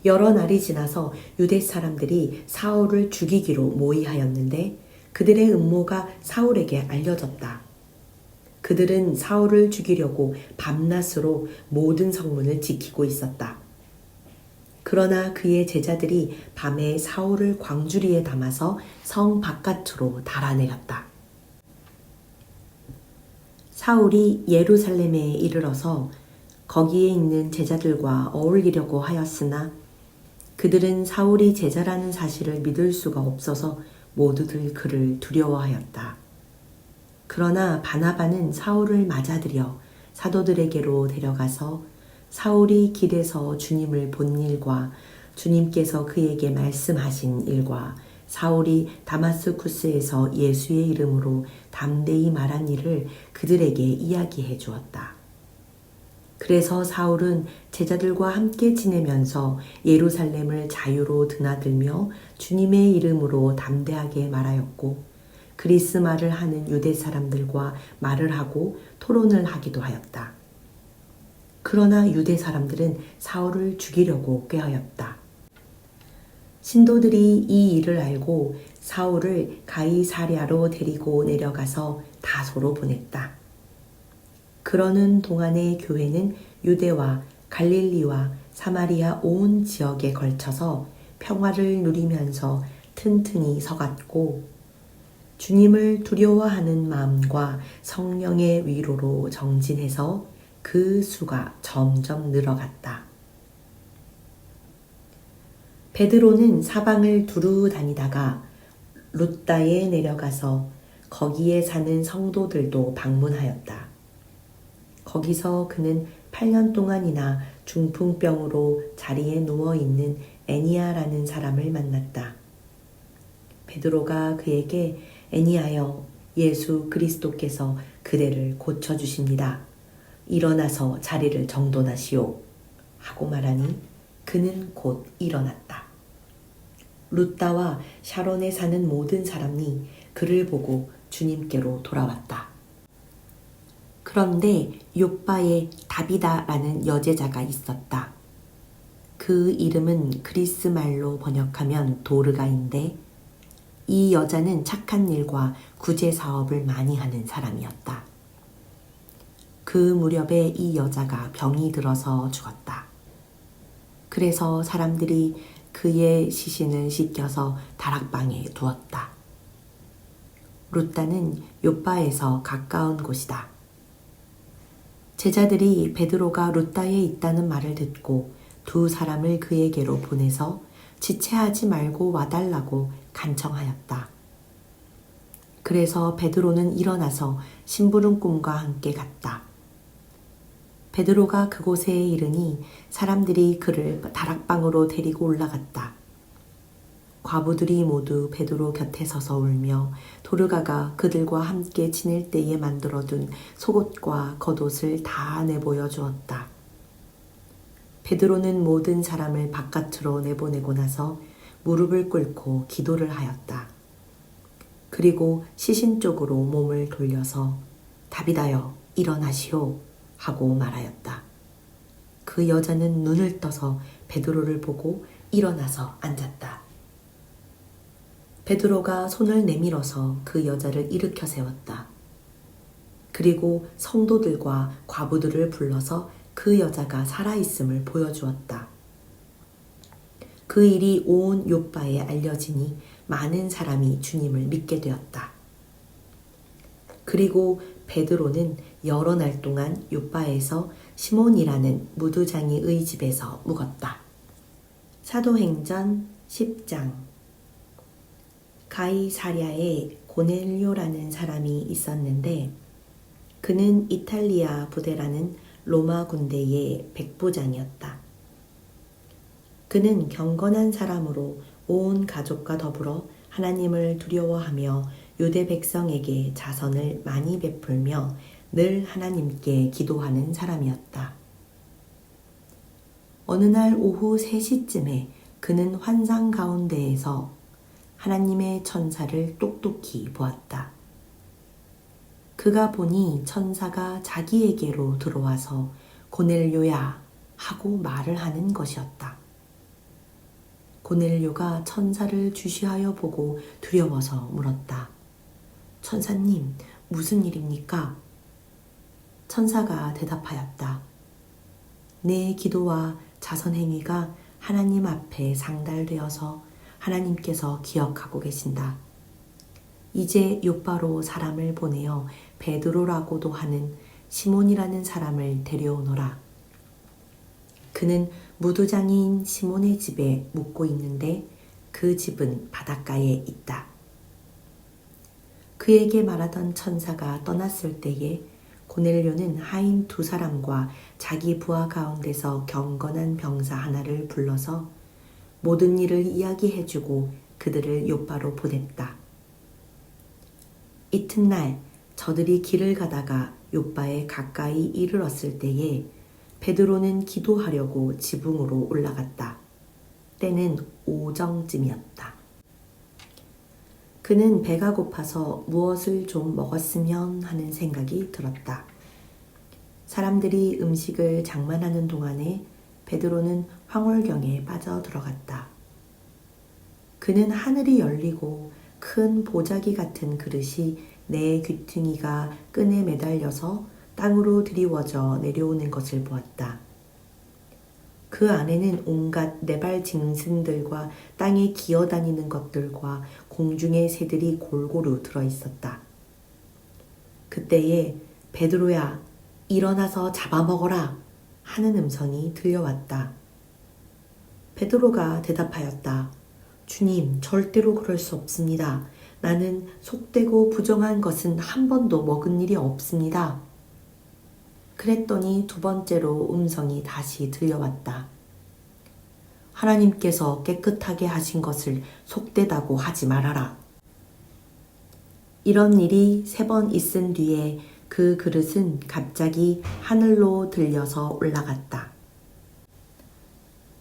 여러 날이 지나서 유대 사람들이 사울을 죽이기로 모의하였는데 그들의 음모가 사울에게 알려졌다. 그들은 사울을 죽이려고 밤낮으로 모든 성문을 지키고 있었다. 그러나 그의 제자들이 밤에 사울을 광주리에 담아서 성 바깥으로 달아내렸다. 사울이 예루살렘에 이르러서 거기에 있는 제자들과 어울리려고 하였으나 그들은 사울이 제자라는 사실을 믿을 수가 없어서 모두들 그를 두려워하였다. 그러나 바나바는 사울을 맞아들여 사도들에게로 데려가서 사울이 길에서 주님을 본 일과 주님께서 그에게 말씀하신 일과 사울이 다마스쿠스에서 예수의 이름으로 담대히 말한 일을 그들에게 이야기해 주었다. 그래서 사울은 제자들과 함께 지내면서 예루살렘을 자유로 드나들며 주님의 이름으로 담대하게 말하였고 그리스말을 하는 유대 사람들과 말을 하고 토론을 하기도 하였다. 그러나 유대 사람들은 사울을 죽이려고 꾀하였다. 신도들이 이 일을 알고 사울을 가이사랴로 데리고 내려가서 다소로 보냈다. 그러는 동안의 교회는 유대와 갈릴리와 사마리아 온 지역에 걸쳐서 평화를 누리면서 튼튼히 서갔고 주님을 두려워하는 마음과 성령의 위로로 정진해서 그 수가 점점 늘어갔다. 베드로는 사방을 두루 다니다가 룻다에 내려가서 거기에 사는 성도들도 방문하였다. 거기서 그는 8년 동안이나 중풍병으로 자리에 누워있는 애니아라는 사람을 만났다. 베드로가 그에게 애니아여, 예수 그리스도께서 그대를 고쳐주십니다. 일어나서 자리를 정돈하시오. 하고 말하니 그는 곧 일어났다. 룻다와 샤론에 사는 모든 사람이 그를 보고 주님께로 돌아왔다. 그런데 욥바에 다비다라는 여제자가 있었다. 그 이름은 그리스 말로 번역하면 도르가인데 이 여자는 착한 일과 구제 사업을 많이 하는 사람이었다. 그 무렵에 이 여자가 병이 들어서 죽었다. 그래서 사람들이 그의 시신을 씻겨서 다락방에 두었다. 룻다는 욥바에서 가까운 곳이다. 제자들이 베드로가 룻다에 있다는 말을 듣고 두 사람을 그에게로 보내서 지체하지 말고 와달라고 간청하였다. 그래서 베드로는 일어나서 심부름꾼과 함께 갔다. 베드로가 그곳에 이르니 사람들이 그를 다락방으로 데리고 올라갔다. 과부들이 모두 베드로 곁에 서서 울며 도르가가 그들과 함께 지낼 때에 만들어둔 속옷과 겉옷을 다 내보여 주었다. 베드로는 모든 사람을 바깥으로 내보내고 나서 무릎을 꿇고 기도를 하였다. 그리고 시신 쪽으로 몸을 돌려서 다비다여 일어나시오 하고 말하였다. 그 여자는 눈을 떠서 베드로를 보고 일어나서 앉았다. 베드로가 손을 내밀어서 그 여자를 일으켜 세웠다. 그리고 성도들과 과부들을 불러서 그 여자가 살아있음을 보여주었다. 그 일이 온 욥바에 알려지니 많은 사람이 주님을 믿게 되었다. 그리고 베드로는 여러 날 동안 욥바에서 시몬이라는 무두장이의 집에서 묵었다. 사도행전 10장. 가이사랴에 고넬료라는 사람이 있었는데 그는 이탈리아 부대라는 로마 군대의 백부장이었다. 그는 경건한 사람으로 온 가족과 더불어 하나님을 두려워하며 유대 백성에게 자선을 많이 베풀며 늘 하나님께 기도하는 사람이었다. 어느 날 오후 3시쯤에 그는 환상 가운데에서 하나님의 천사를 똑똑히 보았다. 그가 보니 천사가 자기에게로 들어와서 고넬료야 하고 말을 하는 것이었다. 고넬료가 천사를 주시하여 보고 두려워서 물었다. 천사님, 무슨 일입니까? 천사가 대답하였다. 내 기도와 자선행위가 하나님 앞에 상달되어서 하나님께서 기억하고 계신다. 이제 욥바로 사람을 보내어 베드로라고도 하는 시몬이라는 사람을 데려오너라. 그는 무두장이인 시몬의 집에 묵고 있는데 그 집은 바닷가에 있다. 그에게 말하던 천사가 떠났을 때에 고넬료는 하인 2사람과 자기 부하 가운데서 경건한 병사 하나를 불러서 모든 일을 이야기해주고 그들을 욥바로 보냈다. 이튿날 저들이 길을 가다가 욥바에 가까이 이르렀을 때에 베드로는 기도하려고 지붕으로 올라갔다. 때는 오정쯤이었다. 그는 배가 고파서 무엇을 좀 먹었으면 하는 생각이 들었다. 사람들이 음식을 장만하는 동안에 베드로는 황홀경에 빠져 들어갔다. 그는 하늘이 열리고 큰 보자기 같은 그릇이 내 귀퉁이가 끈에 매달려서 땅으로 드리워져 내려오는 것을 보았다. 그 안에는 온갖 네발 짐승들과 땅에 기어다니는 것들과 공중의 새들이 골고루 들어있었다. 그때에 베드로야, 일어나서 잡아먹어라 하는 음성이 들려왔다. 베드로가 대답하였다. 주님, 절대로 그럴 수 없습니다. 나는 속되고 부정한 것은 한 번도 먹은 일이 없습니다. 그랬더니 두 번째로 음성이 다시 들려왔다. 하나님께서 깨끗하게 하신 것을 속되다고 하지 말아라. 이런 일이 3번 있은 뒤에 그 그릇은 갑자기 하늘로 들려서 올라갔다.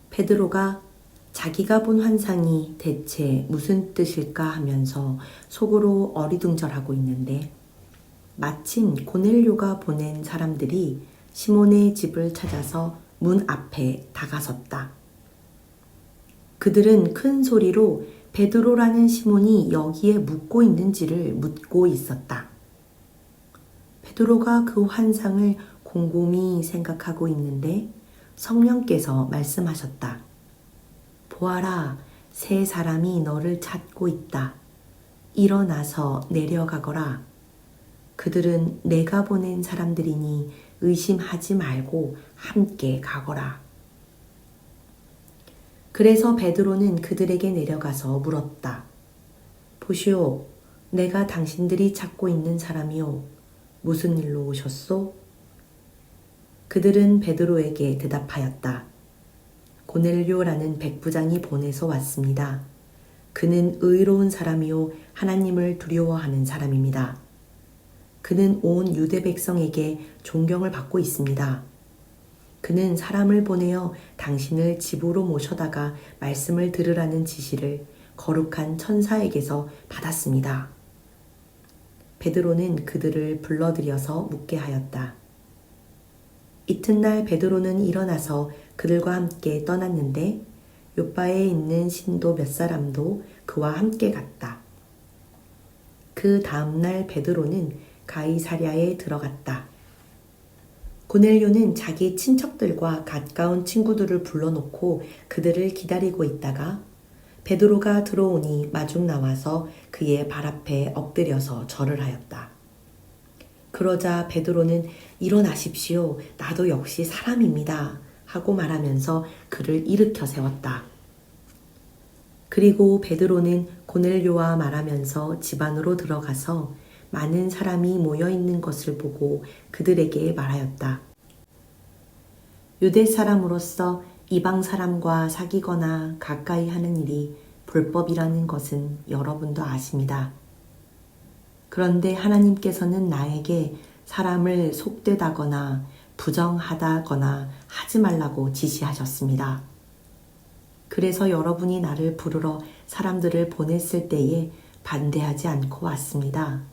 베드로가 자기가 본 환상이 대체 무슨 뜻일까 하면서 속으로 어리둥절하고 있는데 마침 고넬료가 보낸 사람들이 시몬의 집을 찾아서 문 앞에 다가섰다. 그들은 큰 소리로 베드로라는 시몬이 여기에 묵고 있는지를 묻고 있었다. 베드로가 그 환상을 곰곰이 생각하고 있는데 성령께서 말씀하셨다. 보아라, 3 사람이 너를 찾고 있다. 일어나서 내려가거라. 그들은 내가 보낸 사람들이니 의심하지 말고 함께 가거라. 그래서 베드로는 그들에게 내려가서 물었다. 보시오, 내가 당신들이 찾고 있는 사람이요. 무슨 일로 오셨소? 그들은 베드로에게 대답하였다. 고넬료라는 백부장이 보내서 왔습니다. 그는 의로운 사람이요 하나님을 두려워하는 사람입니다. 그는 온 유대 백성에게 존경을 받고 있습니다. 그는 사람을 보내어 당신을 집으로 모셔다가 말씀을 들으라는 지시를 거룩한 천사에게서 받았습니다. 베드로는 그들을 불러들여서 묻게 하였다. 이튿날 베드로는 일어나서 그들과 함께 떠났는데 요빠에 있는 신도 몇 사람도 그와 함께 갔다. 그 다음날 베드로는 가이사랴에 들어갔다. 고넬료는 자기 친척들과 가까운 친구들을 불러놓고 그들을 기다리고 있다가 베드로가 들어오니 마중 나와서 그의 발 앞에 엎드려서 절을 하였다. 그러자 베드로는 일어나십시오. 나도 역시 사람입니다. 하고 말하면서 그를 일으켜 세웠다. 그리고 베드로는 고넬료와 말하면서 집 안으로 들어가서 많은 사람이 모여 있는 것을 보고 그들에게 말하였다. 유대 사람으로서 이방 사람과 사귀거나 가까이 하는 일이 불법이라는 것은 여러분도 아십니다. 그런데 하나님께서는 나에게 사람을 속되다거나 부정하다거나 하지 말라고 지시하셨습니다. 그래서 여러분이 나를 부르러 사람들을 보냈을 때에 반대하지 않고 왔습니다.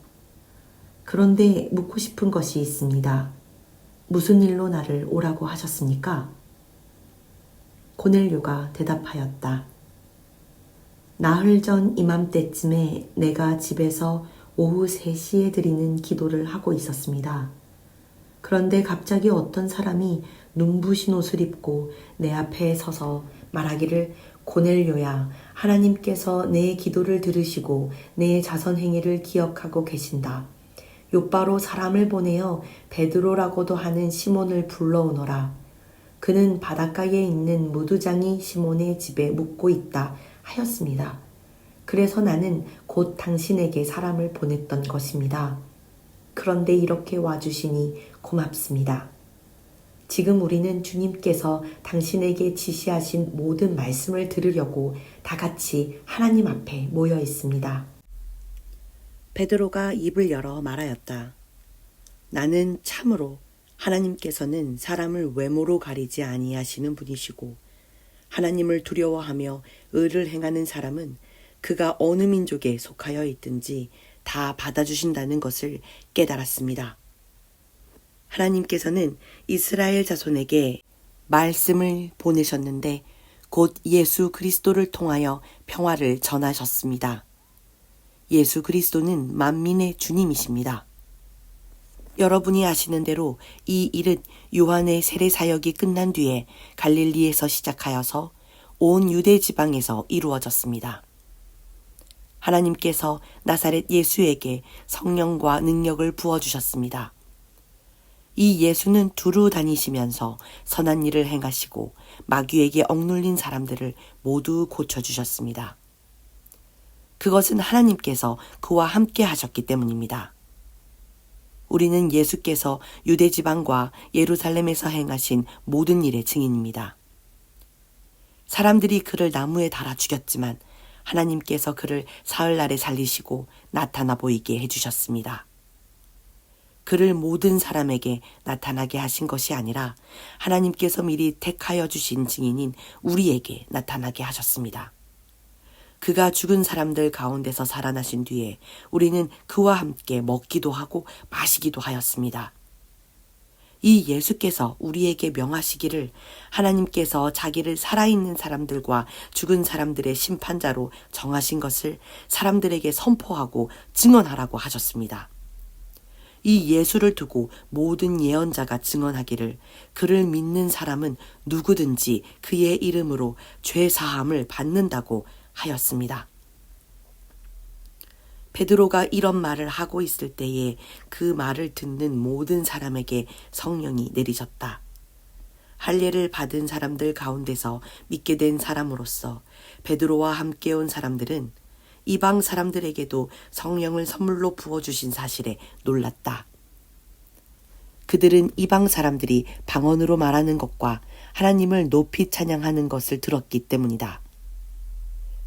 그런데 묻고 싶은 것이 있습니다. 무슨 일로 나를 오라고 하셨습니까? 고넬료가 대답하였다. 나흘 전 이맘때쯤에 내가 집에서 오후 3시에 드리는 기도를 하고 있었습니다. 그런데 갑자기 어떤 사람이 눈부신 옷을 입고 내 앞에 서서 말하기를 고넬료야, 하나님께서 내 기도를 들으시고 내 자선 행위를 기억하고 계신다. 요빠로 사람을 보내어 베드로라고도 하는 시몬을 불러오너라. 그는 바닷가에 있는 무두장이 시몬의 집에 묵고 있다 하였습니다. 그래서 나는 곧 당신에게 사람을 보냈던 것입니다. 그런데 이렇게 와주시니 고맙습니다. 지금 우리는 주님께서 당신에게 지시하신 모든 말씀을 들으려고 다 같이 하나님 앞에 모여 있습니다. 베드로가 입을 열어 말하였다. 나는 참으로 하나님께서는 사람을 외모로 가리지 아니하시는 분이시고 하나님을 두려워하며 의를 행하는 사람은 그가 어느 민족에 속하여 있든지 다 받아주신다는 것을 깨달았습니다. 하나님께서는 이스라엘 자손에게 말씀을 보내셨는데 곧 예수 그리스도를 통하여 평화를 전하셨습니다. 예수 그리스도는 만민의 주님이십니다. 여러분이 아시는 대로 이 일은 요한의 세례 사역이 끝난 뒤에 갈릴리에서 시작하여서 온 유대 지방에서 이루어졌습니다. 하나님께서 나사렛 예수에게 성령과 능력을 부어주셨습니다. 이 예수는 두루 다니시면서 선한 일을 행하시고 마귀에게 억눌린 사람들을 모두 고쳐주셨습니다. 그것은 하나님께서 그와 함께 하셨기 때문입니다. 우리는 예수께서 유대 지방과 예루살렘에서 행하신 모든 일의 증인입니다. 사람들이 그를 나무에 달아 죽였지만 하나님께서 그를 사흘날에 살리시고 나타나 보이게 해주셨습니다. 그를 모든 사람에게 나타나게 하신 것이 아니라 하나님께서 미리 택하여 주신 증인인 우리에게 나타나게 하셨습니다. 그가 죽은 사람들 가운데서 살아나신 뒤에 우리는 그와 함께 먹기도 하고 마시기도 하였습니다. 이 예수께서 우리에게 명하시기를 하나님께서 자기를 살아있는 사람들과 죽은 사람들의 심판자로 정하신 것을 사람들에게 선포하고 증언하라고 하셨습니다. 이 예수를 두고 모든 예언자가 증언하기를 그를 믿는 사람은 누구든지 그의 이름으로 죄 사함을 받는다고 하였습니다. 베드로가 이런 말을 하고 있을 때에 그 말을 듣는 모든 사람에게 성령이 내리셨다. 할례를 받은 사람들 가운데서 믿게 된 사람으로서 베드로와 함께 온 사람들은 이방 사람들에게도 성령을 선물로 부어주신 사실에 놀랐다. 그들은 이방 사람들이 방언으로 말하는 것과 하나님을 높이 찬양하는 것을 들었기 때문이다.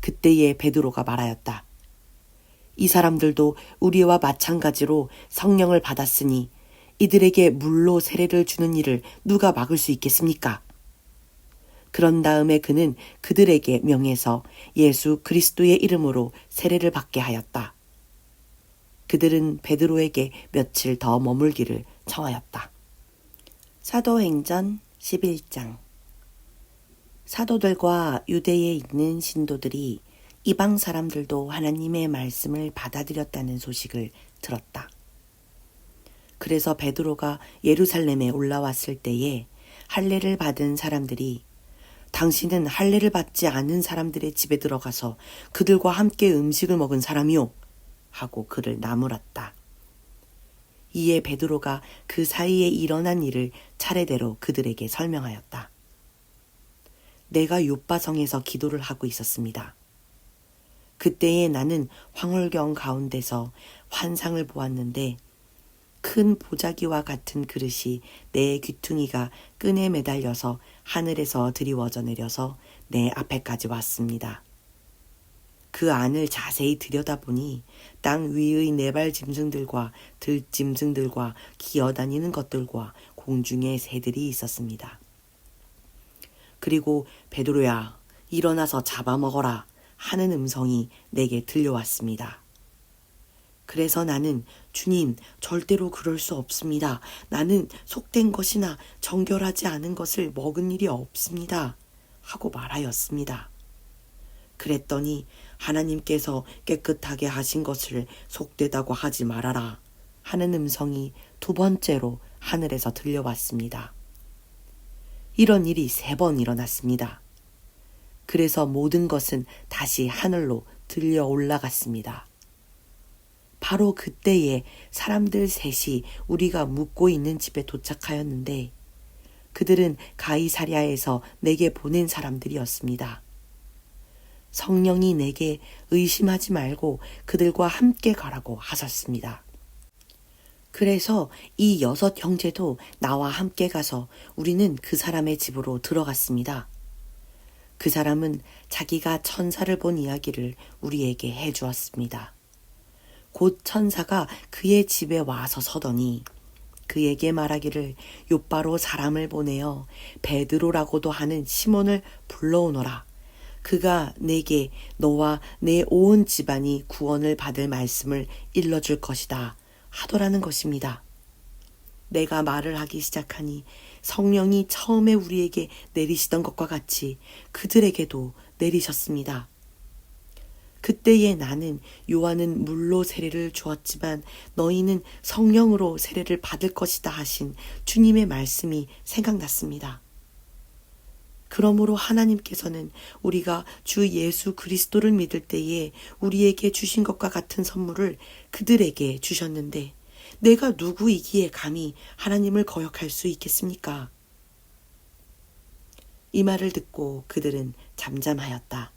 그때에 베드로가 말하였다. 이 사람들도 우리와 마찬가지로 성령을 받았으니 이들에게 물로 세례를 주는 일을 누가 막을 수 있겠습니까? 그런 다음에 그는 그들에게 명해서 예수 그리스도의 이름으로 세례를 받게 하였다. 그들은 베드로에게 며칠 더 머물기를 청하였다. 사도행전 11장. 사도들과 유대에 있는 신도들이 이방 사람들도 하나님의 말씀을 받아들였다는 소식을 들었다. 그래서 베드로가 예루살렘에 올라왔을 때에 할례를 받은 사람들이 당신은 할례를 받지 않은 사람들의 집에 들어가서 그들과 함께 음식을 먹은 사람이요 하고 그를 나무랐다. 이에 베드로가 그 사이에 일어난 일을 차례대로 그들에게 설명하였다. 내가 요빠성에서 기도를 하고 있었습니다. 그때에 나는 황홀경 가운데서 환상을 보았는데 큰 보자기와 같은 그릇이 내 귀퉁이가 끈에 매달려서 하늘에서 드리워져 내려서 내 앞에까지 왔습니다. 그 안을 자세히 들여다보니 땅 위의 네발 짐승들과 들짐승들과 기어다니는 것들과 공중의 새들이 있었습니다. 그리고 베드로야, 일어나서 잡아먹어라 하는 음성이 내게 들려왔습니다. 그래서 나는 주님, 절대로 그럴 수 없습니다. 나는 속된 것이나 정결하지 않은 것을 먹은 일이 없습니다. 하고 말하였습니다. 그랬더니 하나님께서 깨끗하게 하신 것을 속되다고 하지 말아라 하는 음성이 두 번째로 하늘에서 들려왔습니다. 이런 일이 3번 일어났습니다. 그래서 모든 것은 다시 하늘로 들려 올라갔습니다. 바로 그때에 사람들 셋이 우리가 묵고 있는 집에 도착하였는데 그들은 가이사랴에서 내게 보낸 사람들이었습니다. 성령이 내게 의심하지 말고 그들과 함께 가라고 하셨습니다. 그래서 이 6 형제도 나와 함께 가서 우리는 그 사람의 집으로 들어갔습니다. 그 사람은 자기가 천사를 본 이야기를 우리에게 해주었습니다. 곧 천사가 그의 집에 와서 서더니 그에게 말하기를 요빠로 사람을 보내어 베드로라고도 하는 시몬을 불러오너라. 그가 내게 너와 내 온 집안이 구원을 받을 말씀을 일러줄 것이다 하더라는 것입니다. 내가 말을 하기 시작하니 성령이 처음에 우리에게 내리시던 것과 같이 그들에게도 내리셨습니다. 그때에 나는 요한은 물로 세례를 주었지만 너희는 성령으로 세례를 받을 것이다 하신 주님의 말씀이 생각났습니다. 그러므로 하나님께서는 우리가 주 예수 그리스도를 믿을 때에 우리에게 주신 것과 같은 선물을 그들에게 주셨는데 내가 누구이기에 감히 하나님을 거역할 수 있겠습니까? 이 말을 듣고 그들은 잠잠하였다.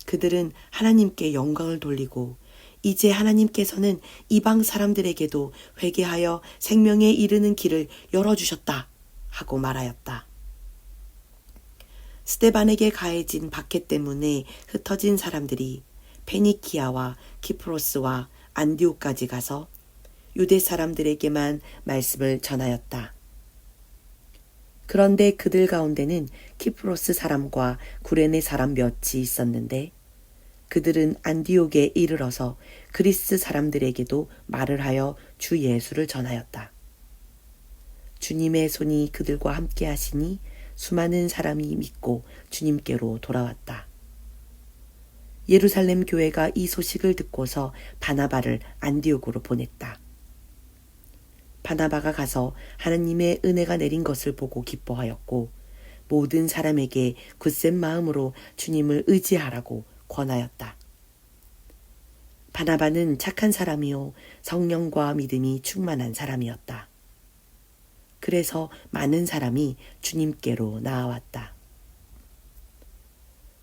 그들은 하나님께 영광을 돌리고 이제 하나님께서는 이방 사람들에게도 회개하여 생명에 이르는 길을 열어주셨다 하고 말하였다. 스데반에게 가해진 박해 때문에 흩어진 사람들이 페니키아와 키프로스와 안디옥까지 가서 유대 사람들에게만 말씀을 전하였다. 그런데 그들 가운데는 키프로스 사람과 구레네 사람 몇이 있었는데 그들은 안디옥에 이르러서 그리스 사람들에게도 말을 하여 주 예수를 전하였다. 주님의 손이 그들과 함께 하시니 수많은 사람이 믿고 주님께로 돌아왔다. 예루살렘 교회가 이 소식을 듣고서 바나바를 안디옥으로 보냈다. 바나바가 가서 하나님의 은혜가 내린 것을 보고 기뻐하였고 모든 사람에게 굳센 마음으로 주님을 의지하라고 권하였다. 바나바는 착한 사람이요 성령과 믿음이 충만한 사람이었다. 그래서 많은 사람이 주님께로 나아왔다.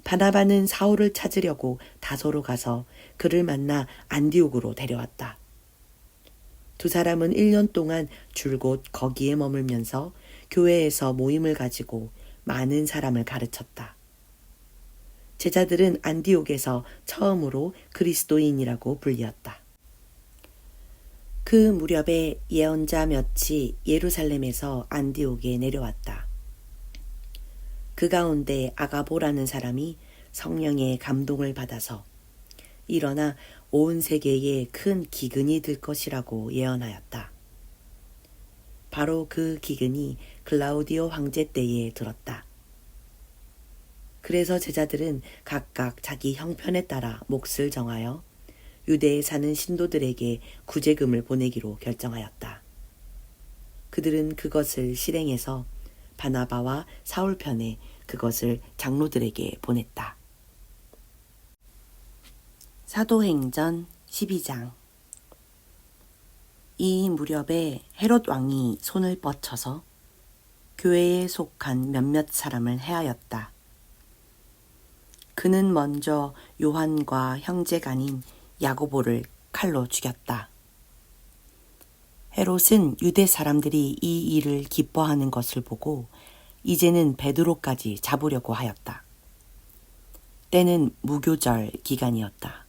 바나바는 사울을 찾으려고 다소로 가서 그를 만나 안디옥으로 데려왔다. 두 사람은 1년 동안 줄곧 거기에 머물면서 교회에서 모임을 가지고 많은 사람을 가르쳤다. 제자들은 안디옥에서 처음으로 그리스도인이라고 불리었다. 그 무렵에 예언자 몇이 예루살렘에서 안디옥에 내려왔다. 그 가운데 아가보라는 사람이 성령의 감동을 받아서 일어나 온 세계에 큰 기근이 들 것이라고 예언하였다. 바로 그 기근이 글라우디오 황제 때에 들었다. 그래서 제자들은 각각 자기 형편에 따라 몫을 정하여 유대에 사는 신도들에게 구제금을 보내기로 결정하였다. 그들은 그것을 실행해서 바나바와 사울 편에 그것을 장로들에게 보냈다. 사도행전 12장. 이 무렵에 헤롯 왕이 손을 뻗쳐서 교회에 속한 몇몇 사람을 해하였다. 그는 먼저 요한과 형제간인 야고보를 칼로 죽였다. 헤롯은 유대 사람들이 이 일을 기뻐하는 것을 보고 이제는 베드로까지 잡으려고 하였다. 때는 무교절 기간이었다.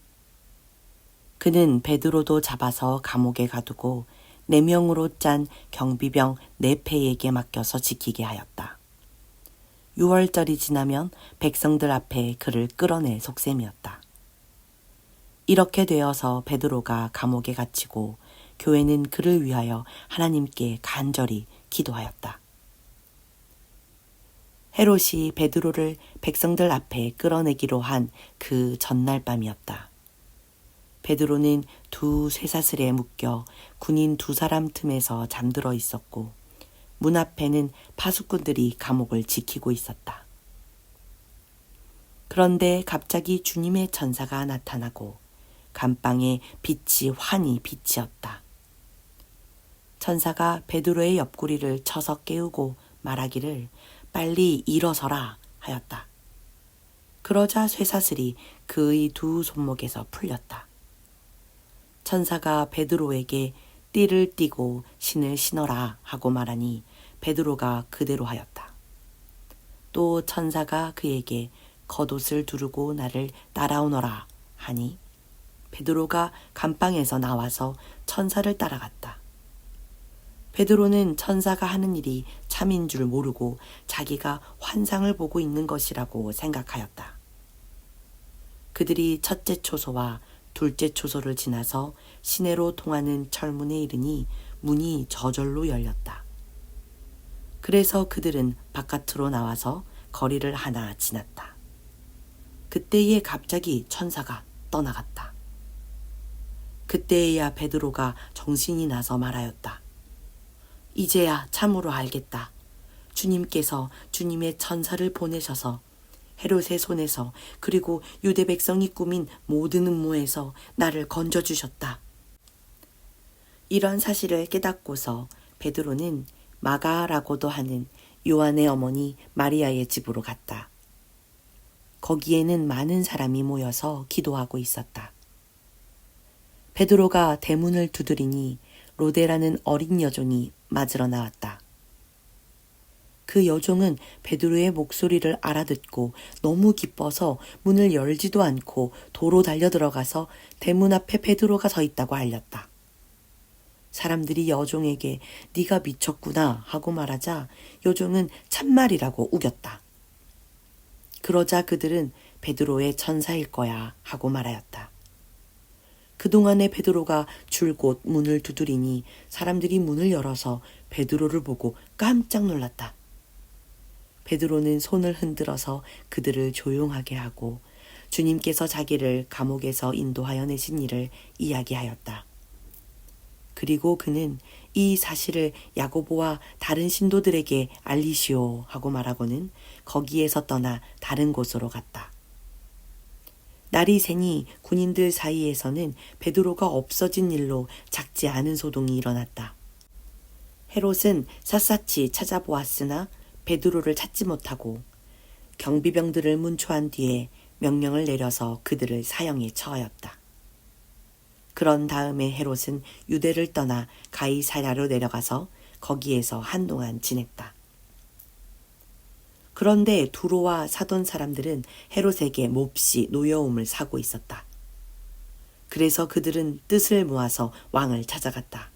그는 베드로도 잡아서 감옥에 가두고 4명으로 짠 경비병 4패에게 맡겨서 지키게 하였다. 6월절이 지나면 백성들 앞에 그를 끌어낼 속셈이었다. 이렇게 되어서 베드로가 감옥에 갇히고 교회는 그를 위하여 하나님께 간절히 기도하였다. 헤롯이 베드로를 백성들 앞에 끌어내기로 한 그 전날 밤이었다. 베드로는 두 쇠사슬에 묶여 군인 2사람 틈에서 잠들어 있었고 문 앞에는 파수꾼들이 감옥을 지키고 있었다. 그런데 갑자기 주님의 천사가 나타나고 감방에 빛이 환히 비치었다. 천사가 베드로의 옆구리를 쳐서 깨우고 말하기를 빨리 일어서라 하였다. 그러자 쇠사슬이 그의 2 손목에서 풀렸다. 천사가 베드로에게 띠를 띠고 신을 신어라 하고 말하니 베드로가 그대로 하였다. 또 천사가 그에게 겉옷을 두르고 나를 따라오너라 하니 베드로가 감방에서 나와서 천사를 따라갔다. 베드로는 천사가 하는 일이 참인 줄 모르고 자기가 환상을 보고 있는 것이라고 생각하였다. 그들이 첫째 초소와 둘째 초소를 지나서 시내로 통하는 철문에 이르니 문이 저절로 열렸다. 그래서 그들은 바깥으로 나와서 거리를 하나 지났다. 그때에 갑자기 천사가 떠나갔다. 그때에야 베드로가 정신이 나서 말하였다. 이제야 참으로 알겠다. 주님께서 주님의 천사를 보내셔서 헤롯의 손에서 그리고 유대 백성이 꾸민 모든 음모에서 나를 건져주셨다. 이런 사실을 깨닫고서 베드로는 마가라고도 하는 요한의 어머니 마리아의 집으로 갔다. 거기에는 많은 사람이 모여서 기도하고 있었다. 베드로가 대문을 두드리니 로데라는 어린 여종이 맞으러 나왔다. 그 여종은 베드로의 목소리를 알아듣고 너무 기뻐서 문을 열지도 않고 도로 달려들어가서 대문 앞에 베드로가 서 있다고 알렸다. 사람들이 여종에게 네가 미쳤구나 하고 말하자 여종은 참말이라고 우겼다. 그러자 그들은 베드로의 천사일 거야 하고 말하였다. 그동안에 베드로가 줄곧 문을 두드리니 사람들이 문을 열어서 베드로를 보고 깜짝 놀랐다. 베드로는 손을 흔들어서 그들을 조용하게 하고 주님께서 자기를 감옥에서 인도하여 내신 일을 이야기하였다. 그리고 그는 이 사실을 야고보와 다른 신도들에게 알리시오 하고 말하고는 거기에서 떠나 다른 곳으로 갔다. 날이 새니 군인들 사이에서는 베드로가 없어진 일로 작지 않은 소동이 일어났다. 헤롯은 샅샅이 찾아보았으나 베드로를 찾지 못하고 경비병들을 문초한 뒤에 명령을 내려서 그들을 사형에 처하였다. 그런 다음에 헤롯은 유대를 떠나 가이사랴로 내려가서 거기에서 한동안 지냈다. 그런데 두로와 사돈 사람들은 헤롯에게 몹시 노여움을 사고 있었다. 그래서 그들은 뜻을 모아서 왕을 찾아갔다.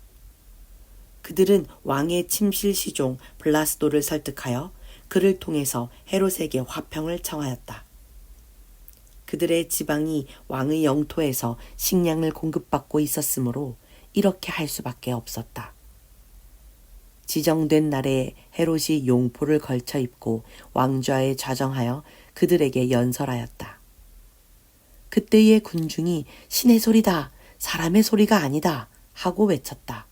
그들은 왕의 침실 시종 블라스도를 설득하여 그를 통해서 헤롯에게 화평을 청하였다. 그들의 지방이 왕의 영토에서 식량을 공급받고 있었으므로 이렇게 할 수밖에 없었다. 지정된 날에 헤롯이 용포를 걸쳐 입고 왕좌에 좌정하여 그들에게 연설하였다. 그때의 군중이 신의 소리다, 사람의 소리가 아니다 하고 외쳤다.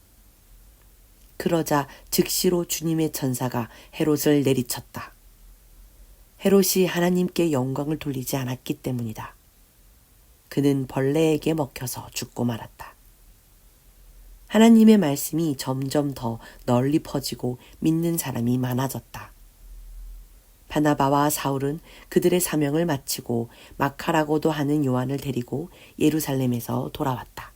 그러자 즉시로 주님의 천사가 헤롯을 내리쳤다. 헤롯이 하나님께 영광을 돌리지 않았기 때문이다. 그는 벌레에게 먹혀서 죽고 말았다. 하나님의 말씀이 점점 더 널리 퍼지고 믿는 사람이 많아졌다. 바나바와 사울은 그들의 사명을 마치고 마카라고도 하는 요한을 데리고 예루살렘에서 돌아왔다.